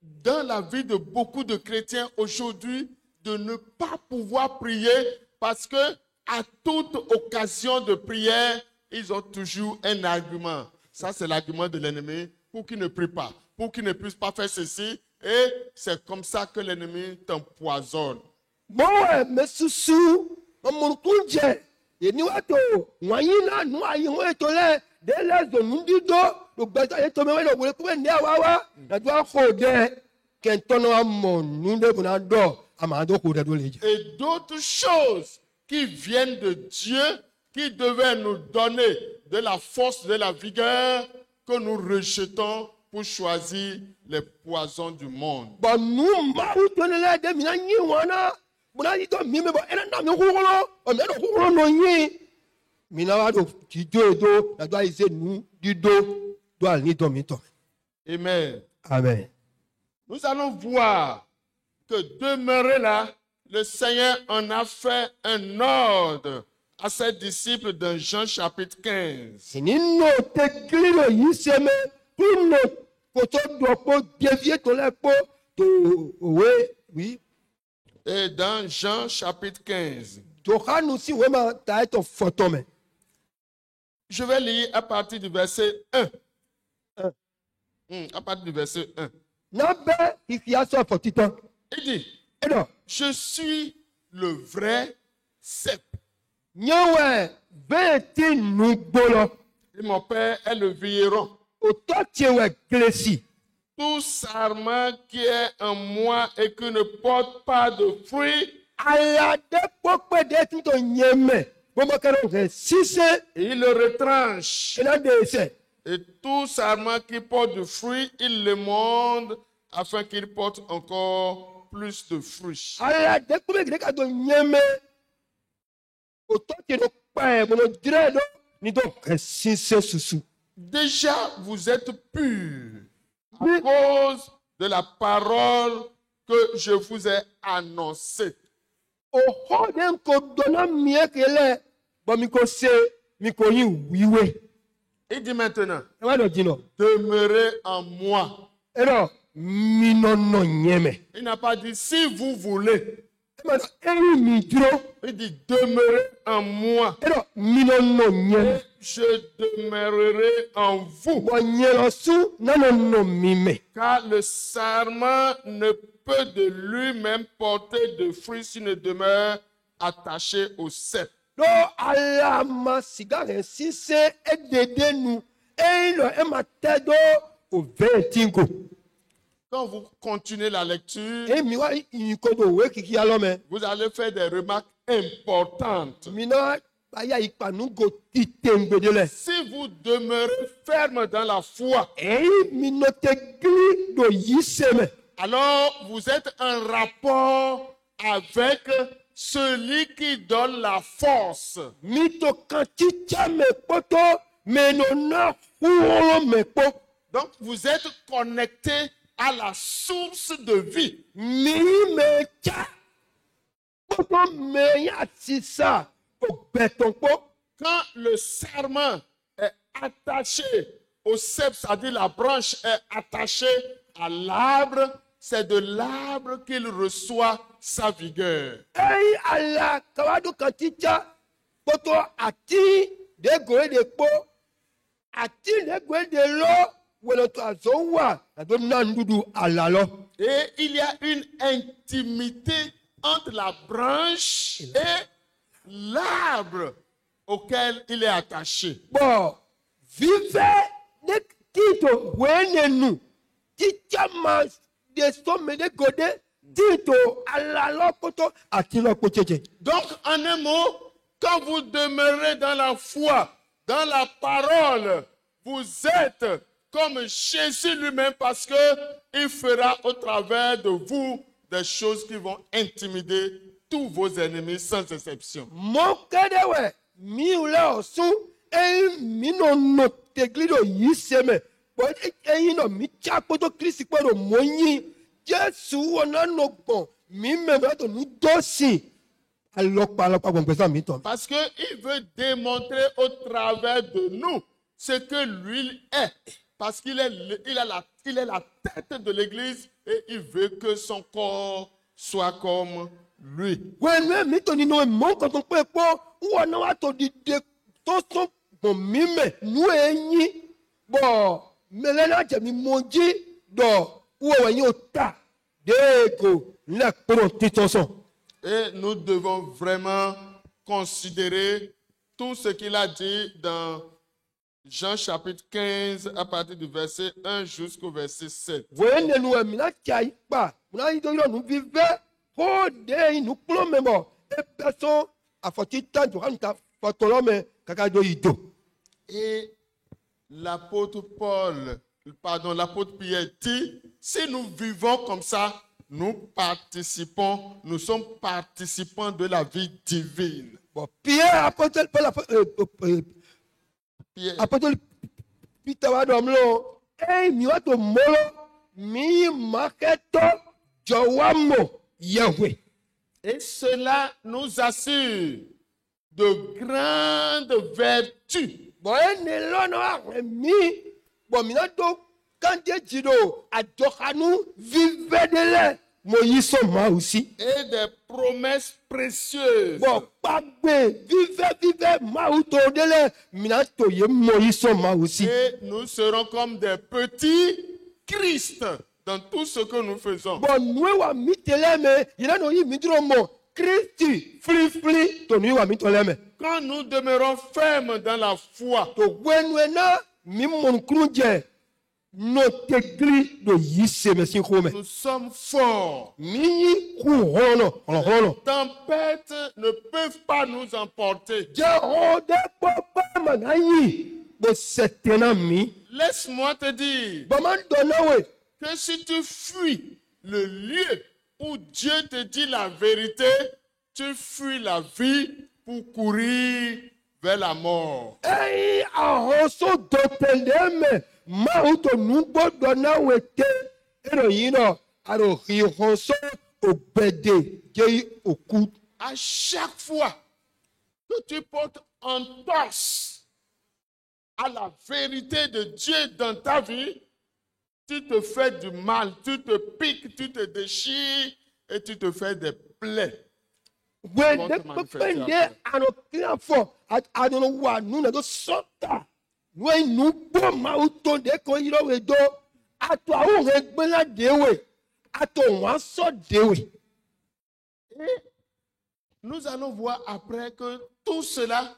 dans la vie de beaucoup de chrétiens aujourd'hui de ne pas pouvoir prier parce que à toute occasion de prière, ils ont toujours un argument. Ça, c'est l'argument de l'ennemi pour qu'ils ne prient pas, pour qu'ils ne puissent pas faire ceci. Et c'est comme ça que l'ennemi t'empoisonne. Et d'autres choses qui viennent de Dieu, qui devaient nous donner de la force, de la vigueur, que nous rejetons pour choisir les poisons du monde. Amen. Amen. Nous allons voir que demeurer là, le Seigneur en a fait un ordre à ses disciples dans Jean chapitre 15. Et dans Jean chapitre 15. Je vais lire à partir du verset 1. À partir du verset 1. Il dit, je suis le vrai cep. Et mon père est le vigneron. Tout sarment qui est en moi et qui ne porte pas de fruits, il le retranche. Et tout sarment qui porte du fruit, il le monte afin qu'il porte encore plus de fruits. Déjà, vous êtes purs à cause de la parole que je vous ai annoncée. Il dit maintenant, demeurez en moi. Il n'a pas dit si vous voulez. Il dit demeurez en moi. Je demeurerai en vous. Car le sarment ne peut de lui-même porter de fruits s'il ne demeure attaché au cep. quand vous continuez la lecture, emi wa ikodo we kiki alome vous allez faire des remarques importantes. mina baya ipanu go titembedele Si vous demeurez ferme dans la foi, eyi minote gli do yiseme alors vous êtes en rapport avec celui qui donne la force. mito kanticha me poto menona huolo me po Donc vous êtes connecté à la source de vie. mi me cha poto me ya sisa o beton po Quand le serment est attaché au cep, c'est-à-dire la branche est attachée à l'arbre, c'est de l'arbre qu'il reçoit sa vigueur. eyi ala kawado kanticha poto ati de goe de po ati de goe de lo wele to azowa na do na ndudu ala lo Et il y a une intimité entre la branche et l'arbre auquel il est attaché. bon vive ne tito wenenu ticha ma de somme de gode tito ala lo poto ati lo pocheche Donc, en un mot, quand vous demeurez dans la foi, dans la parole, vous êtes comme Jésus lui-même parce qu'il fera au travers de vous des choses qui vont intimider tous vos ennemis sans exception. mo kede we mi ule osun eyi mi no no teglido yiseme bo eyi no mi cha poto Kristi poro mo yin Jesu wona no gbon mi me to nu dosin alopa gbon mi ton Parce qu'il veut démontrer au travers de nous ce que lui est. Parce qu'il est, il est la tête de l'Église et il veut que son corps soit comme lui. wenu mi to ni no mo ko ton pe po wona wa to di de to so gbon mi me nu eyin bo mele na je mi moji do wo yin o ta de ko le poro titonson Et nous devons vraiment considérer tout ce qu'il a dit dans Jean chapitre 15 à partir du verset 1 jusqu'au verset 7. wenenu emi na cha ipa na yi do yo nu vive ho de inu klo memo e person afoti tanto hanta fotolo me kaka do ido Et l'apôtre Pierre dit, si nous vivons comme ça, nous sommes participants de la vie divine. bon Pierre apôtre Pierre, apôtre Peter wa do mlo mi wa to molo mi maketo jowamo Yahweh et cela nous assure de grandes vertus. bon ene lono mi bon mi na do kanje jido adokanu vive de le mo yiso ma aussi Et des promesses précieuses. bon pagbe vive ma uto de le mi na to ye mo yiso ma aussi Et nous serons comme des petits Christ dans tout ce que nous faisons. bon nous wa mi tele me yina no yi mi dro mo Christi fli to nu wa mi tole me Quand nous demeurons fermes dans la foi, to gwenu na mi mon kruje no tegri do yise me sin khome nous sommes forts. mi yi ku hono Tempêtes ne peuvent pas nous emporter. je ho de papa manayi bo setena mi Laisse-moi te dire ba man do na we que si tu fuis le lieu où Dieu te dit la vérité, tu fuis la vie pour courir vers la mort. eyi ahoso do tendeme ma uto nu gbodo na we te ero yi no aro hi hoso obede je oku À chaque fois que tu portes en torse à la vérité de Dieu dans ta vie, tu te fais du mal, tu te piques, tu te déchires et tu te fais des plaies. when de pende ano clear for ano wa nu na do sota when nu bo ma uto de ko iro we do ato awo he gbela dewe ato wa so dewe Et nous allons voir après que tout cela,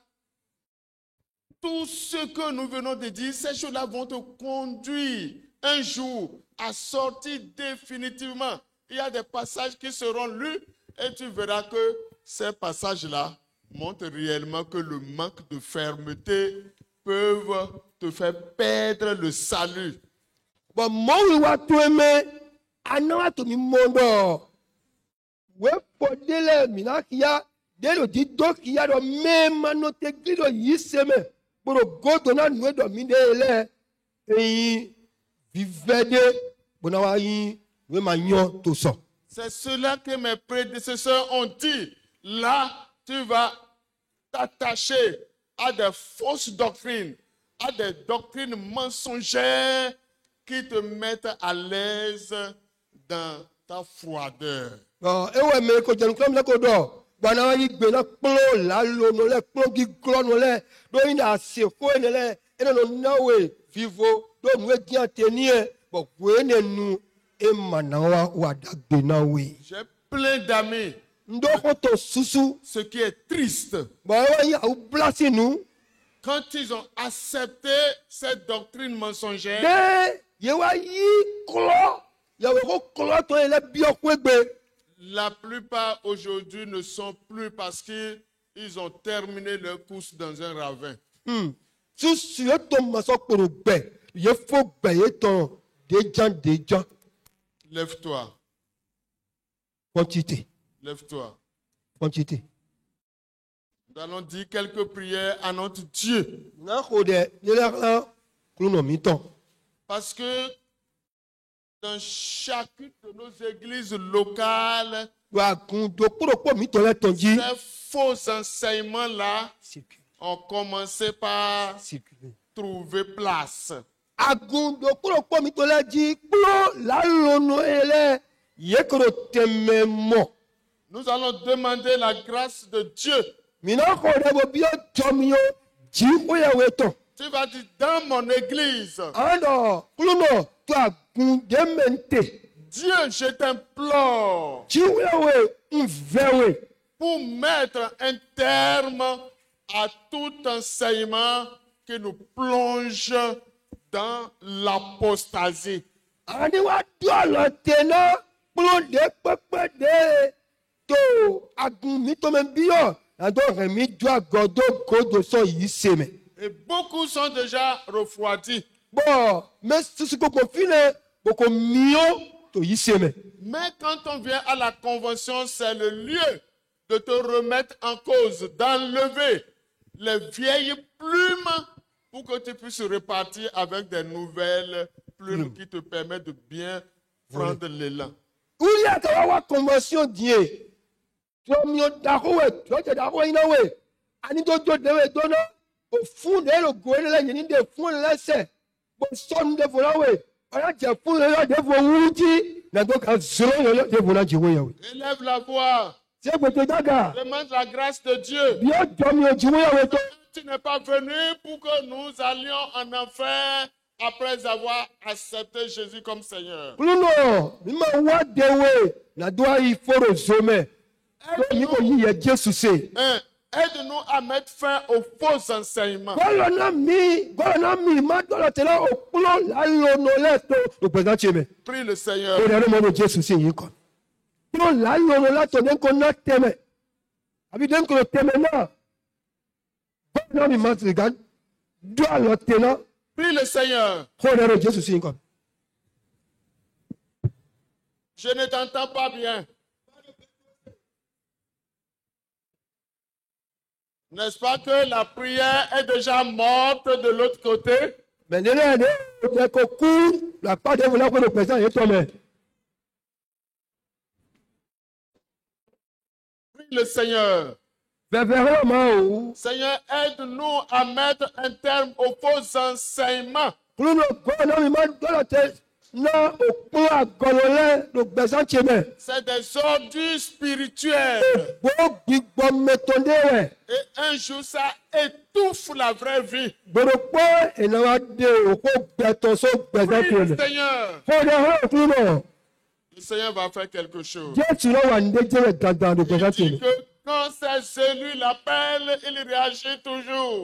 tout ce que nous venons de dire, ces choses-là vont te conduire un jour assorti définitivement. Il y a des passages qui seront lus et tu verras que ces passages-là montrent réellement que le manque de fermeté peuvent te faire perdre le salut. Bon, moi, je vois tout aimer. Anna, tout le monde. Ouais, pour délai, mina qui a, dès le dit donc, il y a le même notre église de Yisseme. Pour le godona, nous de Mindele. Et vivez, bonawaï, nous magnon, tout ça. C'est cela que mes prédécesseurs ont dit. Là, tu vas t'attacher à des fausses doctrines, à des doctrines mensongères qui te mettent à l'aise dans ta froideur. Et ouais, mais quand je me dis Banayi gbena kplo la lo no le kplo gi glo no le do ina se ko ne le eno no nawe vivo do nwe di atenie bo we ne nu e manawa wa dagbe na we. J'ai plein d'amis. Ndo ko to susu. Ce qui est triste. Ba wa ya u blasi nu. Quand ils ont accepté cette doctrine mensongère. De ye wa yi klo ya we ko klo to ele bi okwegbe. La plupart aujourd'hui ne sont plus parce qu'ils ont terminé leur course dans un ravin. Lève-toi. Quantité. Lève-toi. Quantité. Nous allons dire quelques prières à notre Dieu. Parce que dans chacune de nos églises locales, ces faux enseignements-là ont commencé par trouver place. Nous allons demander la grâce de Dieu. Tu vas dire dans mon église. Dieu, je t'implore pour mettre un terme à tout enseignement qui nous plonge dans l'apostasie. Et beaucoup sont déjà refroidis. Mais quand on vient à la convention, c'est le lieu de te remettre en cause, d'enlever les vieilles plumes pour que tu puisses repartir avec des nouvelles plumes qui te permettent de bien prendre l'élan. Élève la voix. Demande la grâce de Dieu. Tu n'es pas venu pour que nous allions en enfer après avoir accepté Jésus comme Seigneur. Aide-nous à mettre fin aux faux enseignements. Prie le Seigneur. Prie le Seigneur. Je ne t'entends pas bien. N'est-ce pas que la prière est déjà morte de l'autre côté? Prie le Seigneur. Seigneur, aide-nous à mettre un terme aux faux enseignements. C'est des ordures spirituelles. Et un jour, ça étouffe la vraie vie. Prie le Seigneur. Le Seigneur va faire quelque chose. Quand ces élus l'appellent, il réagit toujours.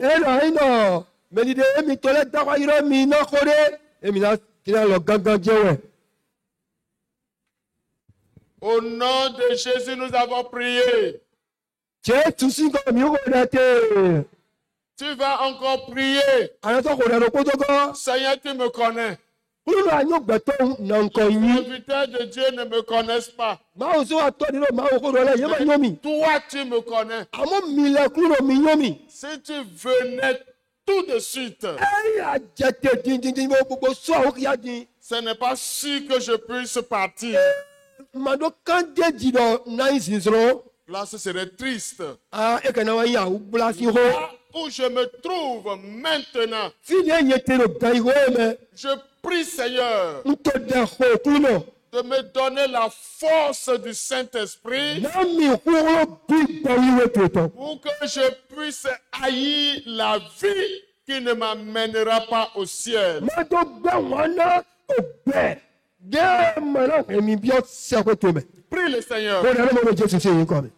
Au nom de Jésus, nous avons prié. Jésù sí nǹkan mi kò dẹ̀ tẹ̀. Tu vas encore prier. Àwọn tó kò dẹ̀ lọ kótókó. Seigneur, tu me connais. Kúrò àyàn gbẹ̀tọ̀ nà nǹkan Les yìí. serviteurs de Dieu ne me connaissent pas. Máa sọ àtọ́ nínú máa wò kó lọ́lẹ̀ yé máa yán mi. Toi, tu me connais. Àmọ́ mi lẹ kúrò mi yán mi. Si tu venais tout de suite, Ẹ̀yìn àjẹtẹ̀ díndíndín gbogbo sọ àwọn kìí dín. ce n'est pas sûr que je puisse partir. Màdó kàndé jìdọ̀ náà ìsìn sọ̀rọ̀. Là, ce serait triste. Ẹ̀kẹ́ náà wọ́n yà ó búra sí hó. Là où je me trouve maintenant, Fídíì ẹ̀yẹ tẹ̀lé gan ìwé mẹ́. je prie, Seigneur, N tó dẹ̀ hó kúrò náà. de me donner la force du Saint-Esprit Náà mi kúrò bí gbọ̀wíwé tòótọ́. pour que je puisse haïr la vie qui ne m'amènera pas au ciel. Màdó gbẹ̀ wọ́n náà ó gbẹ̀. Dé mọ̀nà èmi bí ó sẹ́kọ̀ tó mẹ́. Prie le Seigneur. Kó dẹ̀ ló mọ̀ Jésù sí èyí kọ́ mi.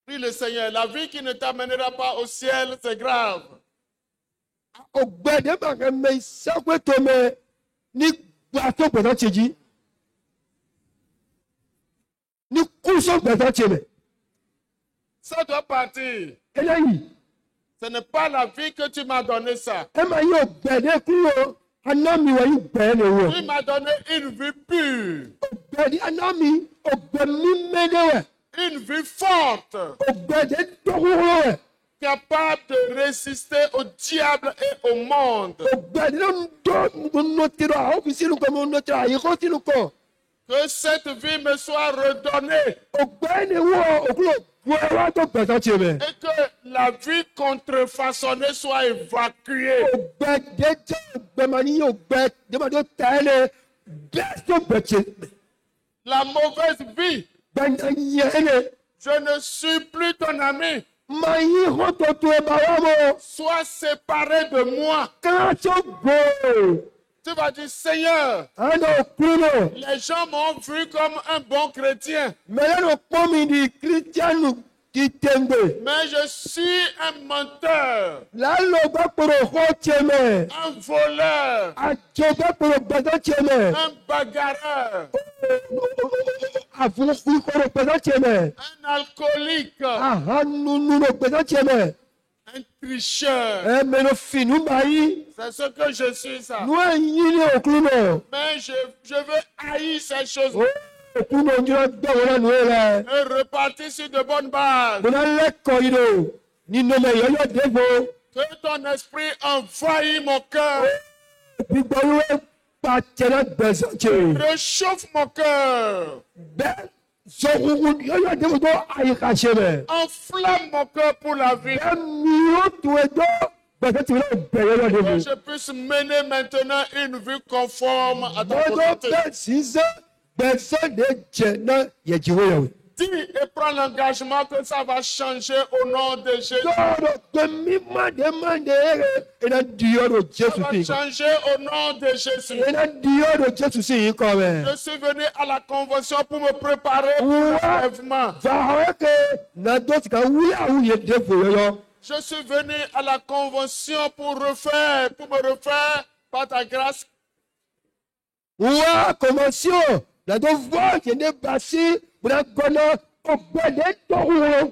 Prie le Seigneur. La vie qui ne t'amènera pas au ciel, c'est grave. Ọ̀gbẹ́dẹ́ bàkẹ́ mẹ́ sẹ́kọ̀ tó mẹ́ ní gbàtọ́ gbẹ̀dọ̀ tì jí. Ní kúsọ̀ gbẹ̀dọ̀ tì mẹ́. Ça doit partir. Eléyìí. Ce n'est pas la vie que tu m'as donné ça. Ẹ máa yóò gbẹ̀dẹ́ kúrò anámi wọ̀nyí gbẹ̀ẹ́ lè wọ̀. Tu m'as donné une vie pure, Ọ̀gbẹ̀dẹ́ anámi ọ̀gbẹ̀mí mẹ́lẹ́wẹ̀. une vie forte, Ọ̀gbẹ̀dẹ́ dọ́kúrò rẹ̀. capable de résister au diable et au monde. Ọ̀gbẹ̀dẹ́ ló ń dọ́ nọ́tìrọ̀ àwọn fi sínú kan mọ́ nọ́tìrọ̀ àyíkọ́ sínú kan. Que cette vie me soit redonnée Ọ̀gbẹ́ni wọ òkúlò gbọ́ ẹwà tó gbẹ̀dọ̀ tì mẹ́. et que la vie contrefaçonnée soit évacuée. Ọ̀gbẹ̀dẹ́ jẹ́ ọ̀gbẹ̀mání ọ̀gbẹ̀dẹ́mọ̀dé tẹ́lẹ̀ bẹ́ẹ̀ tó gbẹ̀tì. La mauvaise vie, Gbẹ̀dẹ̀ yẹlẹ̀. je ne suis plus ton ami. Máa yí hàn tó tó ẹ bá wà mọ́. Sois séparé de moi. Káàtó gbòò. Tu vas dire, Seigneur, Àná òkúrò. les gens m'ont vu comme un bon chrétien, Mẹ́lẹ́nu pọ́nmi di kírísítíánù ti tẹ̀gbẹ̀. mais je suis un menteur, Lálọ́ gbàgbọ́rọ̀ hó tiẹ̀ mẹ́. un voleur, Àjọ gbàgbọ́rọ̀ gbẹ̀dọ̀ tiẹ̀ mẹ́. un bagarreur, Àfúnkúrò gbẹ̀dọ̀ tiẹ̀ mẹ́. un alcoolique, Àhánúnú gbẹ̀dọ̀ tiẹ̀ mẹ́. un tricheur. Ẹ mẹ́nu fìnnú máa yí. C'est ce que je suis, ça. Nú ẹ̀yìn ní òkúrò náà. Mais je veux haïr ces choses Òkúrò náà ń jẹ́ gbẹ̀wò náà nù ẹ̀ rẹ̀. et repartir sur de bonnes bases. Mo náà lẹ́kọ̀ọ́ yìí lò. Nínú ọmọ ìyọ́yọ́ dẹ́gbò. Que ton esprit envahisse mon cœur, Gbígbọ́ wíwẹ́ pa tẹ̀lé gbẹ̀sán tiẹ̀. réchauffe mon cœur, Bẹ́ẹ̀ sọ̀kùnkùn yọ́yọ́ dẹ́gbò tó àyíká ṣe mẹ́. enflamme mon cœur pour la vie. Ẹ̀mí yóò tó ẹjọ́ gbẹ̀sán tiẹ̀ náà bẹ̀rẹ̀ yọ́ Que dẹ́gbò. je puisse mener maintenant une vie conforme à ta Mọ́tò volonté. bẹ́ẹ̀ sísẹ́ gbẹ̀sán lè jẹ náà yẹ̀jìwé yẹ̀wò. Dis et prends l'engagement que ça va changer au nom de Jésus. Lọ́dọ̀ gbẹ̀mí mádé rẹ̀ iná diyọ́dọ̀ Jésù Ça sí va yìí. changer au nom de Jésus. Iná diyọ́dọ̀ Jésù sí yìí kọ́ mẹ́. Je suis venu à la convention pour me préparer pour Ouais. l'enlèvement. Fàáwẹ́kẹ́ na dọ́sí ká wúyà wúyẹ dẹ́gbò yọ. Je suis venu à la convention pour me refaire par ta grâce. Wá kọ̀mọ̀síọ̀ nàdó vọ́ọ̀kì ní bàṣí bùnà gbọ́nà ọ̀gbẹ́dẹ́ tọ̀húrọ̀.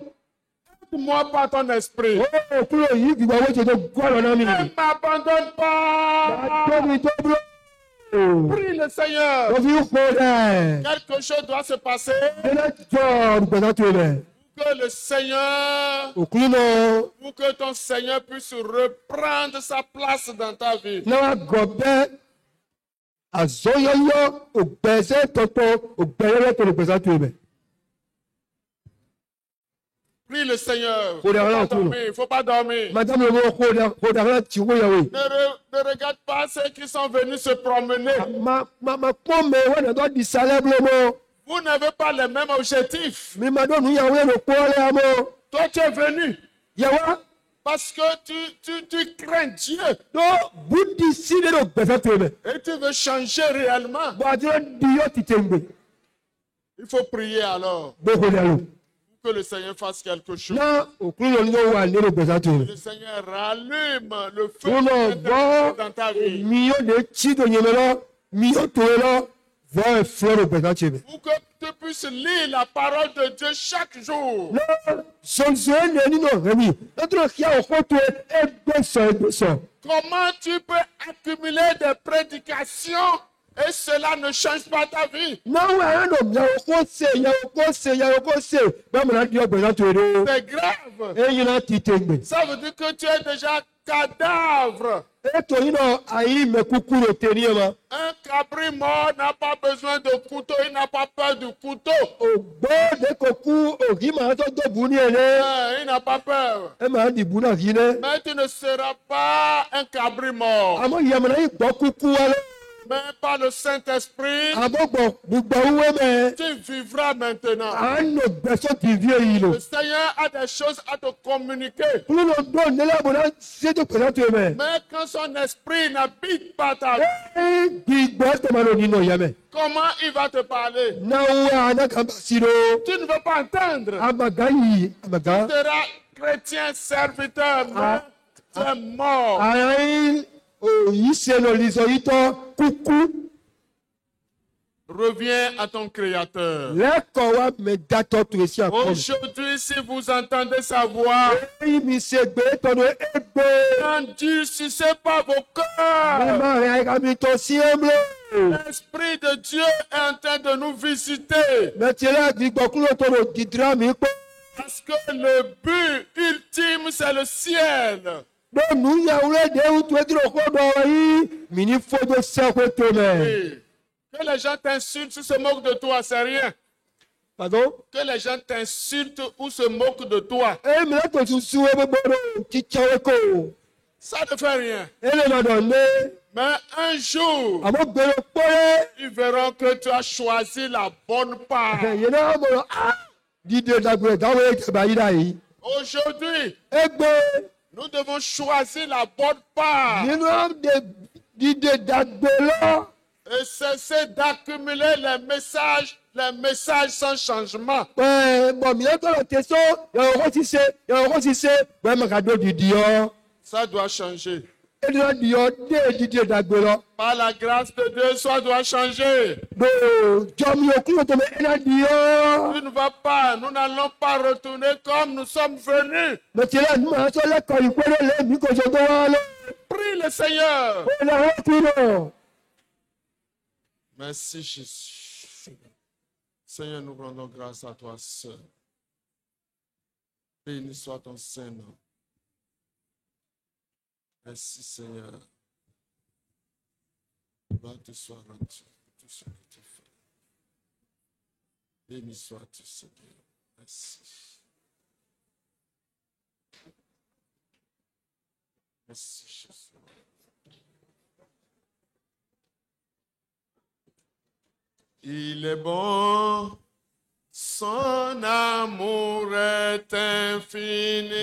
Moi par ton esprit. Ó kúrò yìí gbìgbà owó ṣètò gbọ́dọ̀ náà mi. Ne m'abandonne pas. Tóbi tó búrò. Prie le Seigneur. Ó fi ń pò rẹ̀. Quelque chose doit se passer Ẹnà jọ olùgbọ̀nà tó rẹ̀. pour que le Seigneur, Òkúrú náà pour que ton Seigneur puisse reprendre sa place dans ta vie. náà gọ̀bẹ́ àzọyọyọ ògbẹ́sẹ̀ tọ̀tọ̀ ògbẹ́yẹyẹ tó olùgbọ̀nà tó rẹ̀. Prie le Seigneur. Faut Il rien faut pas dormir. Il faut pas dormir. Madame le mot kó dàgbà tí wó yẹ wò. Ne regarde pas ceux qui sont venus se promener. Ma pọ́n mi wọ́n dọ̀ di sálẹ̀ bolo mọ́. Vous n'avez pas les mêmes objectifs. Mi ma dọ̀ nu yàwó yẹn lọ kó lẹ́ mọ́. Toi, tu es venu Yàwá parce que tu crains Dieu tó bùdí sí lé lọ gbẹ̀sẹ̀ tó mẹ́. et tu veux changer réellement. Bọ̀ àti lọ di yọ tètè ń gbè. Il faut prier alors Gbogbo dẹ̀ lò. que le Seigneur fasse quelque chose. na òkúrò ní ó wà nínú gbèsàtò rẹ̀. Le Seigneur rallume le feu Wọ́n lọ de gbọ́ dans ta vie. mi yóò lè tí tó yẹn lọ mi yóò tó yẹn lọ vọ́ ẹ̀fọ́ rẹ̀ gbèsàtò rẹ̀. Pour que tu puisses lire la parole de Dieu chaque jour. na sọ̀nsẹ̀ ẹ̀ nínú ọ̀rẹ́ mi lọ́tọ̀ kí a òkú tó ẹgbẹ́sọ̀. Comment tu peux accumuler des prédications et cela ne change pas ta vie? náwó ẹ̀rọ yàwó kó ṣe bẹ́ẹ̀ mọ̀nà di ọgbẹ̀sàtò rẹ̀. C'est grave. ẹ̀yin náà ti tẹ̀ gbẹ̀. Ça veut dire que tu es déjà cadavre. ètò yìí náà àyè mẹ́kúkú rẹ̀ tẹ̀ ní ẹ̀ ma. Un cabri mort n'a pas besoin de couteau, il n'a pas peur du couteau. ògbóde kò kú òkì máa tó dọ̀bù ní ẹ̀rẹ́. Il n'a pas peur. ẹ máa dìbò náà kí ní. Mais tu ne seras pas un cabri mort. àmọ́ ìyàmọ̀nà yìí gbọ́ kúkú wálé. Mais par le Saint-Esprit, àmọ́ gbogbo owó mẹ́. tu vivras maintenant. à ń lò gbẹ̀sọ̀ tì fi èyí lò. Le Seigneur a des choses à te communiquer. kúló ló dọ̀ nílẹ̀ àbọ̀dá ṣètò pẹ̀lẹ́tò mẹ́. Mais quand son esprit n'habite pas ta vie, gbígbọ́ tẹ̀mọ́lò nínú ìyá mẹ́. comment il va te parler? náwó ànákàbà sí ló. Tu ne veux pas entendre. àmàgá yìí àmàgá. Tu seras chrétien serviteur, mais tu es mort. ara yín òyìn ṣe lọ lè sọ yìí tọ́ kúkú. Reviens à ton Créateur. lẹ́kọ̀ọ́ wa mẹ́ dátọ́ tó èsì àkọ́lù. Aujourd'hui, si vous entendez sa voix, èyí mi ṣe gbé tọ́nu égbé. n'endurcissez pas vos mi cœurs. máa rẹ̀ ẹ̀ka mi tọ́ sí ẹ̀mlẹ̀. L'Esprit de Dieu est en train de nous visiter. mẹtìrẹ́ gbígbọ́ kúrò tọ́nu dìdírà mi pé. Parce que le but ultime, c'est le ciel. lónìí ìyàwó rẹ̀ dé tó ẹ̀dínlẹ̀ kó dọ̀ yìí mi ní fọ́jọ́ sẹ́kọ̀ọ́ tó mẹ́. Oui. Que les gens t'insultent ou se moquent de toi, c'est rien. pardon. Que les gens t'insultent ou se moquent de toi, èyí mi lẹ́tọ̀ tuntun ẹ bẹ́ gbọ́dọ̀ kíkẹ́ ẹ̀kọ́. ça ne fait rien. èlé nàdọ̀ ní. Mais un jour, àmọ́ gbèrò pọ́lẹ́. ils verront que tu as choisi la bonne part. ẹ̀yìn náà mọ̀ dídé dàgbé dáwọ́ ìjọba yìí dà yìí. Aujourd'hui, ẹgbẹ́ nous devons choisir la bonne part nínú dídé dàgbé lọ. et cesser d'accumuler les messages sans changement. bọ̀ mi lẹ́tọ̀ tẹ̀sán yàrá kó ti ṣe bẹ́ẹ̀ mọ̀ ká dó dìdí ọ́. Ça doit changer. èdè náà dì ọ́ dé dídé dàgbé lọ. Par la grâce de Dieu, ça doit changer. jọmi òkúrò tó mẹ ẹ̀dá dì ọ́. Tu ne vas pas, nous n'allons pas retourner comme nous sommes venus. mẹtìrẹ́ ní màá sọ lẹ́kọ̀ọ́ ìpínlẹ̀ lẹ́mí kò ṣe tó wá lọ. Prie le Seigneur. ó lè wọ́n kúrò. Merci Jésus. Seigneur, nous rendons grâce à toi, Sœur. Béni soit ton Saint-Nom. Merci Seigneur. Gloire te soit rendue pour tout ce que tu fais. Béni sois-tu, Seigneur. Merci. Merci Jésus. Il est bon, son amour est infini.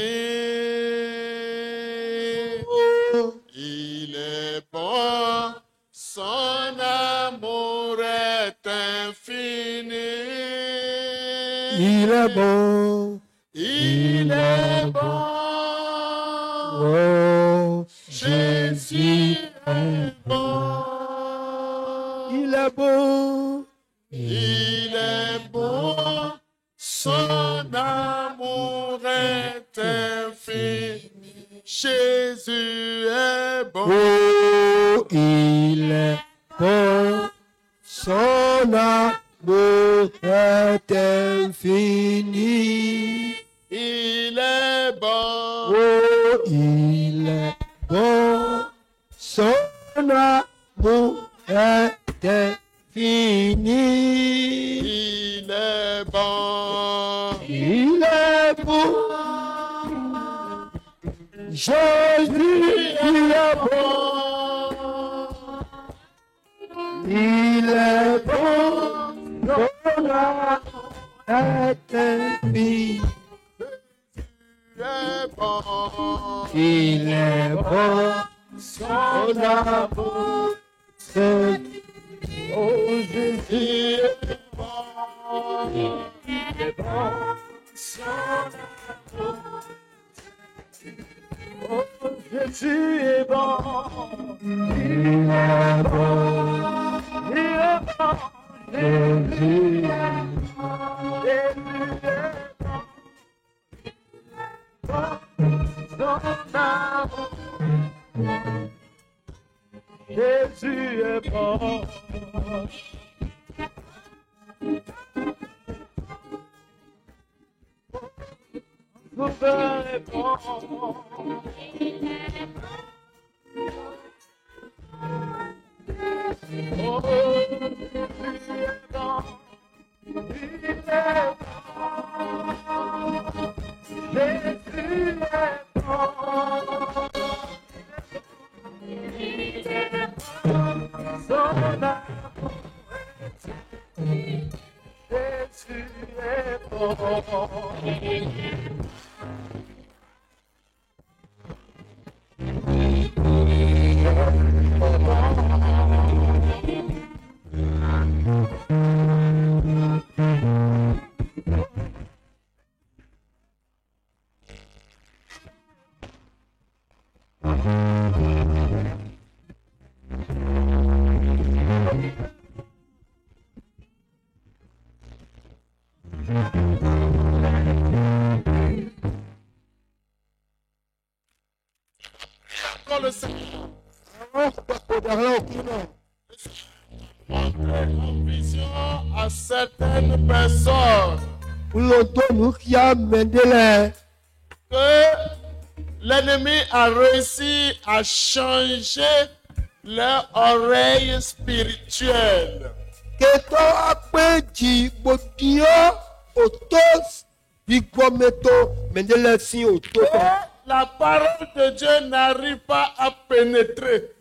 Il est bon, son amour est infini. Il est bon. Il est bon. Oh, Jésus est bon. il est bon. Il est bon, son amour est infini. Jésus est bon. Oh, il est bon. Son amour est infini. Il est bon. Oh, il est bon. Son amour est infini. Il est bon. Il est bon. Jésus, il est bon. Il est bon. Son amour est infini. Il est bon. Il est bon. Son amour est oh, Jésus Il est bon. il est bon. Oh, Jésus est bon, il est bon, il est bon, Jésus est bon, Jésus est bon, son amour, Jésus est bon. Sauveur est bon. Oh, Jésus est bon. Il est bon. Jésus est bon. Il est bon. Son amour est Jésus est bon. Quand le Seigneur montre en vision à certaines personnes que l'ennemi a réussi à changer leur oreille spirituelle. La parole de Dieu n'arrive pas à pénétrer.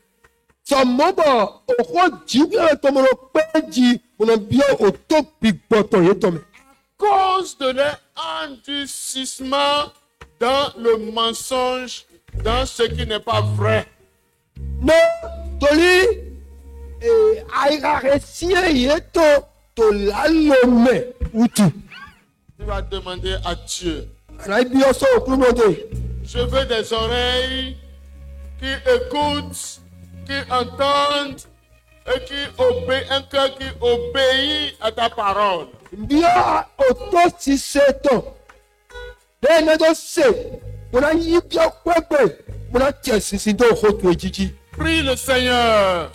Cause de leur endurcissement dans le mensonge, dans ce qui n'est pas vrai. Tu vas demander à Dieu. Je veux des oreilles qui écoutent, qui entendent et qui obéissent, un cœur qui obéit à ta parole. Prie le Seigneur.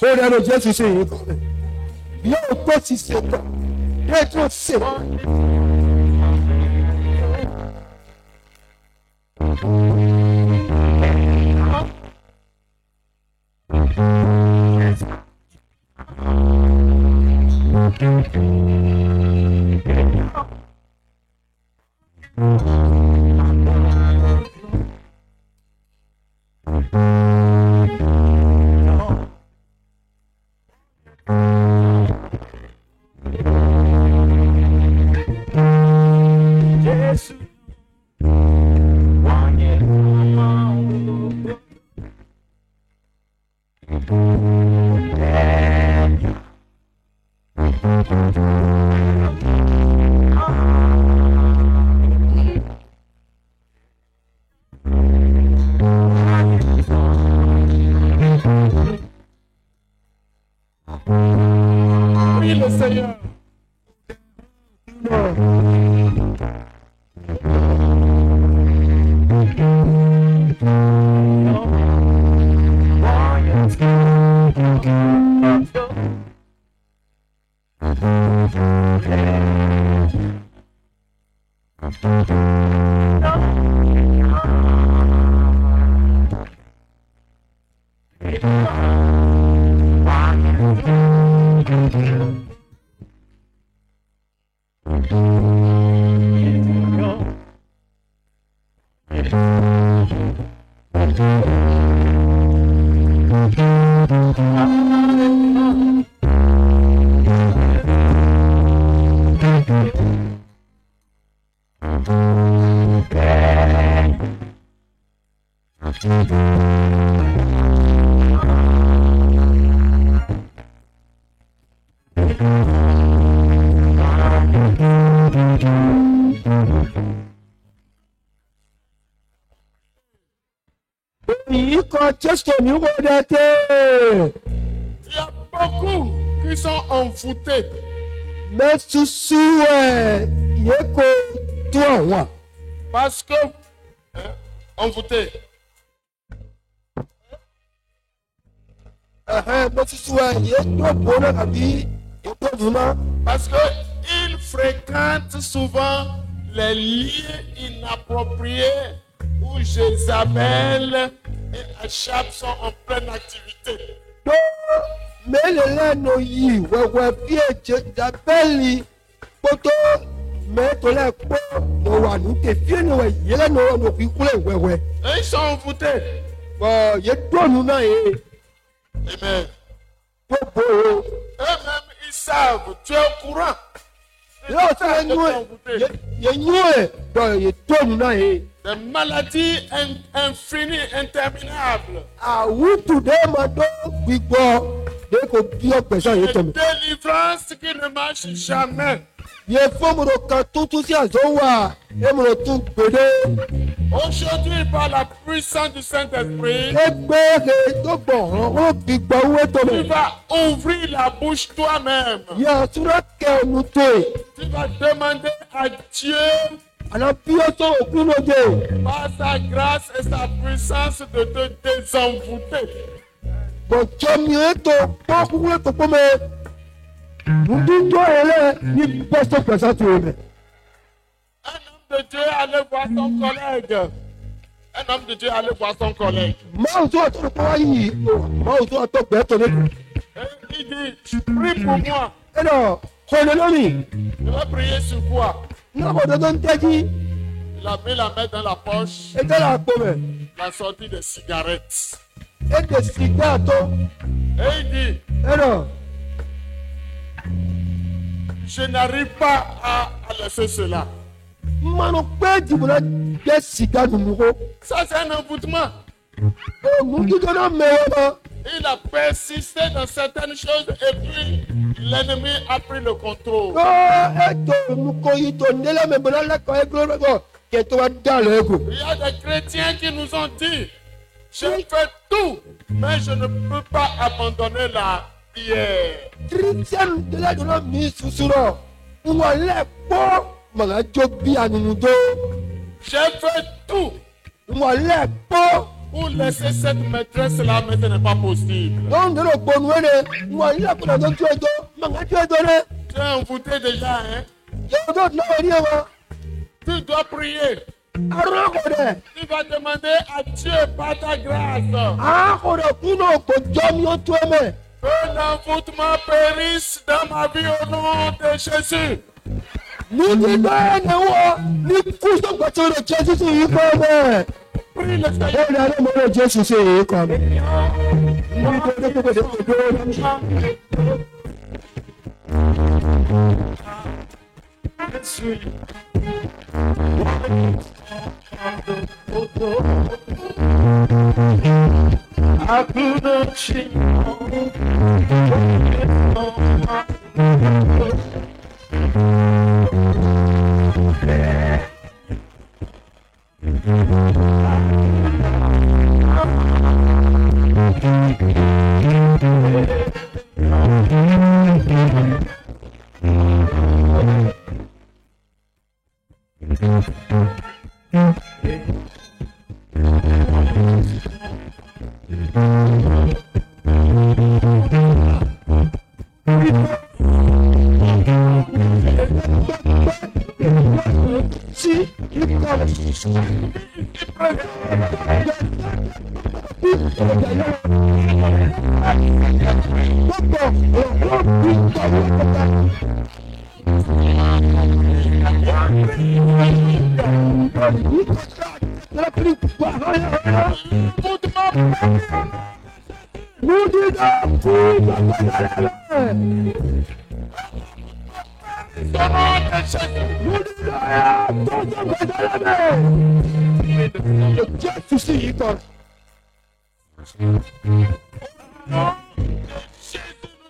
Prie le Seigneur. Manchester mi wò dẹ́tẹ́. Il y a beaucoup qui sont envoûtés. Mẹ́túsú ẹ̀ yẹ kó tó àwọn. Parce que, envoûtés. Mẹ́túsú ẹ̀ yẹ tó bọ́ náà àbí yẹ tó dùn náà. Parce qu'ils fréquentent souvent les lieux inappropriés où Jézabel et Achab sont en pleine activité. Tó mélòó lẹ́nu yìí wẹ̀wẹ̀ bí èjè Jésabẹ́lì kótó mẹ́tò lẹ́kpọ́ ló wà ní tẹ̀fíẹ́ ni wẹ̀ yé lẹ́nu ọ̀nà òkú kúlẹ̀ wẹ̀wẹ̀. Et ils sont envoûtés. Bọ̀ yé dọ́nu náà yé. Amen. Tó bọ̀ o. Eux-mêmes, ils savent, tu es au courant. Yóò sọ yẹ nyú ẹ̀ yẹ nyú ẹ̀ bọ̀ yé dọ́nu náà yé. Des maladies infinies, interminables. Àwùjọ dé máa dọ́ gbígbọ́ dé kò bí ọ̀gbẹ̀sán yé Des tẹ̀mí. délivrances qui ne marchent jamais. Yé fọ́mùrò kan tuntun sí àzọ́ wà émùrò tún gbèdé. Aujourd'hui, par la puissance du Saint-Esprit, Ẹgbẹ́ rẹ̀ tó gbọ̀ràn ó gbígbọ́ owó tó tu lẹ̀. vas ouvrir la bouche toi-même. Yẹ àtúrọ̀ kẹ́nu tó. Tu vas demander à Dieu, Àná bí ó tó òkú lóde. par sa grâce et sa puissance, de te désenvoûter. Bọ̀jọ́ mi ẹ̀ tó pọ́ kúkúrẹ́ tó pọ́ mẹ́. Ndúndú ẹ̀rẹ́ ní bẹ́sẹ̀ pẹ̀sẹ̀ tó rẹ̀. Un homme de Dieu allait voir son collègue. Un homme de Dieu allait voir son collègue. Máa tó àtọ́ pọ́ wáyé máa tó àtọ́ gbẹ́ tó lé. Et il dit, prie pour moi. Ẹ lọ kọ́ lé lónìí. Je vais prier sur quoi? Náà bọ̀ dandan ń tẹ́jí. Il a mis la main dans la poche, Ẹ tẹ́lẹ̀ àpò rẹ̀. il a sorti des cigarettes. Ẹ dẹ̀ sìgá tó. Et il dit, Ẹ lọ. je n'arrive pas à laisser cela. Mmanụ pé jìbò náà jẹ́ sìgá nínú kó. Ça, c'est un envoûtement. Ògùn kíkọ́ náà mẹ́wọ́ náà. Il a persisté dans certaines choses et puis l'ennemi a pris le contrôle. Ó ètò ìmúkọ yìí tó nílẹ̀ mẹ́bọ̀ náà lẹ́kọ̀ọ́ ẹgbẹ́ rẹ̀ kí ẹ tó wá dá lẹ́kọ̀ọ́. Il y a des chrétiens qui nous ont dit, je fais tout, mais je ne peux pas abandonner la prière. Kírísítẹ́nù tẹ́lẹ̀ dùnà mí susúrọ̀. Wọ́n lẹ̀ pọ́ màá jó bí ànínú tó. J'ai fait tout Wọ́n lẹ̀ pọ́. pour laisser cette maîtresse-là, mais ce n'est pas possible. Lọ́run dèrò gbónú ẹ̀rẹ̀. Wọ́n lẹ̀ kó lọ́jọ́ tó ẹjọ́. Màá jó ẹjọ́ rẹ̀. Tu es envoûté déjà, hein? Yóò tó náà rí ẹ̀wọ̀n. Tu dois prier. Àrùn àkọ́dẹ̀. Tu vas demander à Dieu par ta grâce Àkọ́dẹ̀ kúnà kò jọ́ mi ó tó ẹ̀mẹ̀. que l'envoûtement périsse dans ma vie au nom de Jésus. Ní dídá ẹni wọ ní kú sọ́gbàtí ó lè jẹ́ sísè yìí kọ́ mẹ́. Prie le Ó Seigneur. ní alẹ́ mọ́ lè jẹ́ sísè yìí kọ́ mẹ́. Ní dídá tó gbèdé gbèdé ó sí kíkọ́ Jésus sí kíkọ́.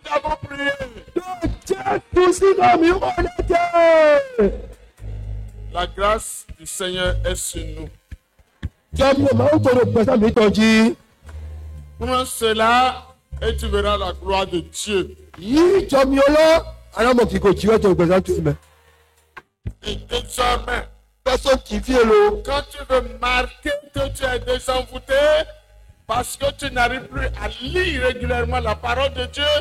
Nous avons prié. Jésus sí náà mi wọ́n lẹ́jẹ̀. La grâce du Seigneur est sur nous. Jẹ́mi máa ń tọrọ pẹ̀sẹ̀ mi tọ́jú. Prends cela et tu verras la gloire de Dieu. Yìí jọ mi ọlọ́, alámọ̀ kì í kò jí ọ̀tọ̀ ìgbésà tó mẹ́. Et désormais, Personne qui vient là. quand tu veux marquer que tu es désenvoûté, parce que tu n'arrives plus à lire régulièrement la parole de Dieu,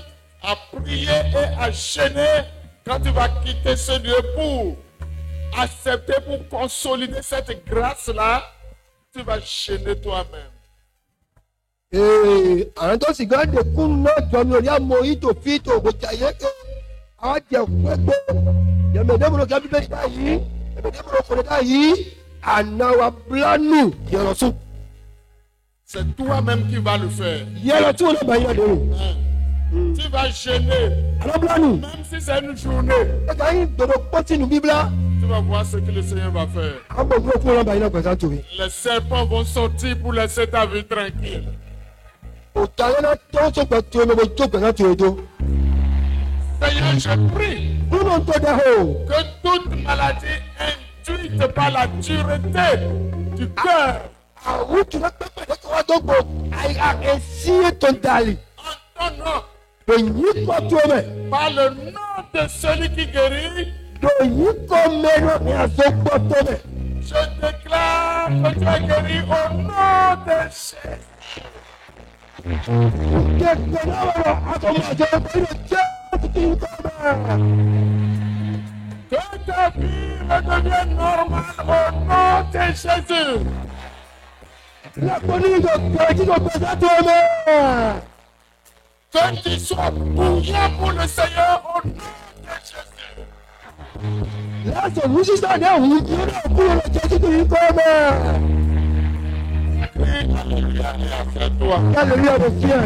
à prier et à jeûner, quand tu vas quitter ce lieu pour accepter, pour consolider cette grâce-là, tu vas jeûner toi-même. Àwọn tó sì gbọ́dọ̀ kún náà jọ mi ò ní àmọ́ yìí tó fi tó ògbójà yẹ kí àwọn jẹ pẹ́pẹ́. Yẹ̀mẹ̀dẹ́mọ̀lọ́ kí a bí bẹ́ẹ̀ dá yìí, yẹ̀mẹ̀dẹ́mọ̀lọ́ kò lè dá yìí, àná wa bílánù yẹ̀rọ̀ sùn. C'est toi-même qui vas le faire. Yẹ̀rọ̀ tí wọn náà bá yẹ̀ lóru. Tu vas jeûner, Àná bílánù. même si c'est une journée. Ẹ̀ka yín dòdò pọ́tì nù bíbélà. Tu vas voir ce que le Seigneur va faire. Àwọn ọmọ òwúrọ̀ fún wọn náà bá yín náà gbẹ̀sán torí. Les serpents vont sortir pour laisser ta vie tranquille. Òtà yẹn náà tó tó pẹ̀ tó ẹ̀mẹ̀ tó gbẹ̀sán torí tó. Seigneur, je prie Nínú tó dẹ́ o. que toute maladie induite par la dureté du cœur, Àwọn òtún pẹ́pẹ́ lọ́kọ̀ wá tó gbò àìsí ètò ìdàlì. en ton nom, Èyí kọ́ tó mẹ́. par le nom de celui qui guérit, Èyí kọ́ mẹ́rin ní àsopọ̀ tó mẹ́. je déclare que tu es guéri au nom de Jésus. Kẹ̀kẹ́ náà wọ̀ àtọ̀mọ̀jọ́ ìpínlẹ̀ jẹ́ kí n kọ́ mẹ́. Que ta vie redevienne normale au nom de Jésus. Lẹ́kọ̀ọ́ ní ìjọba kí ló gbẹ̀sán tó mẹ́. Que tu sois bouillant pour le Seigneur au nom de Jésus. Lásán ní sísá ní àwọn ìjọ náà kúrò lọ́jọ́ tí kì í kọ́ mẹ́. Crie Alléluia et après toi. Alléluia, mon Dieu.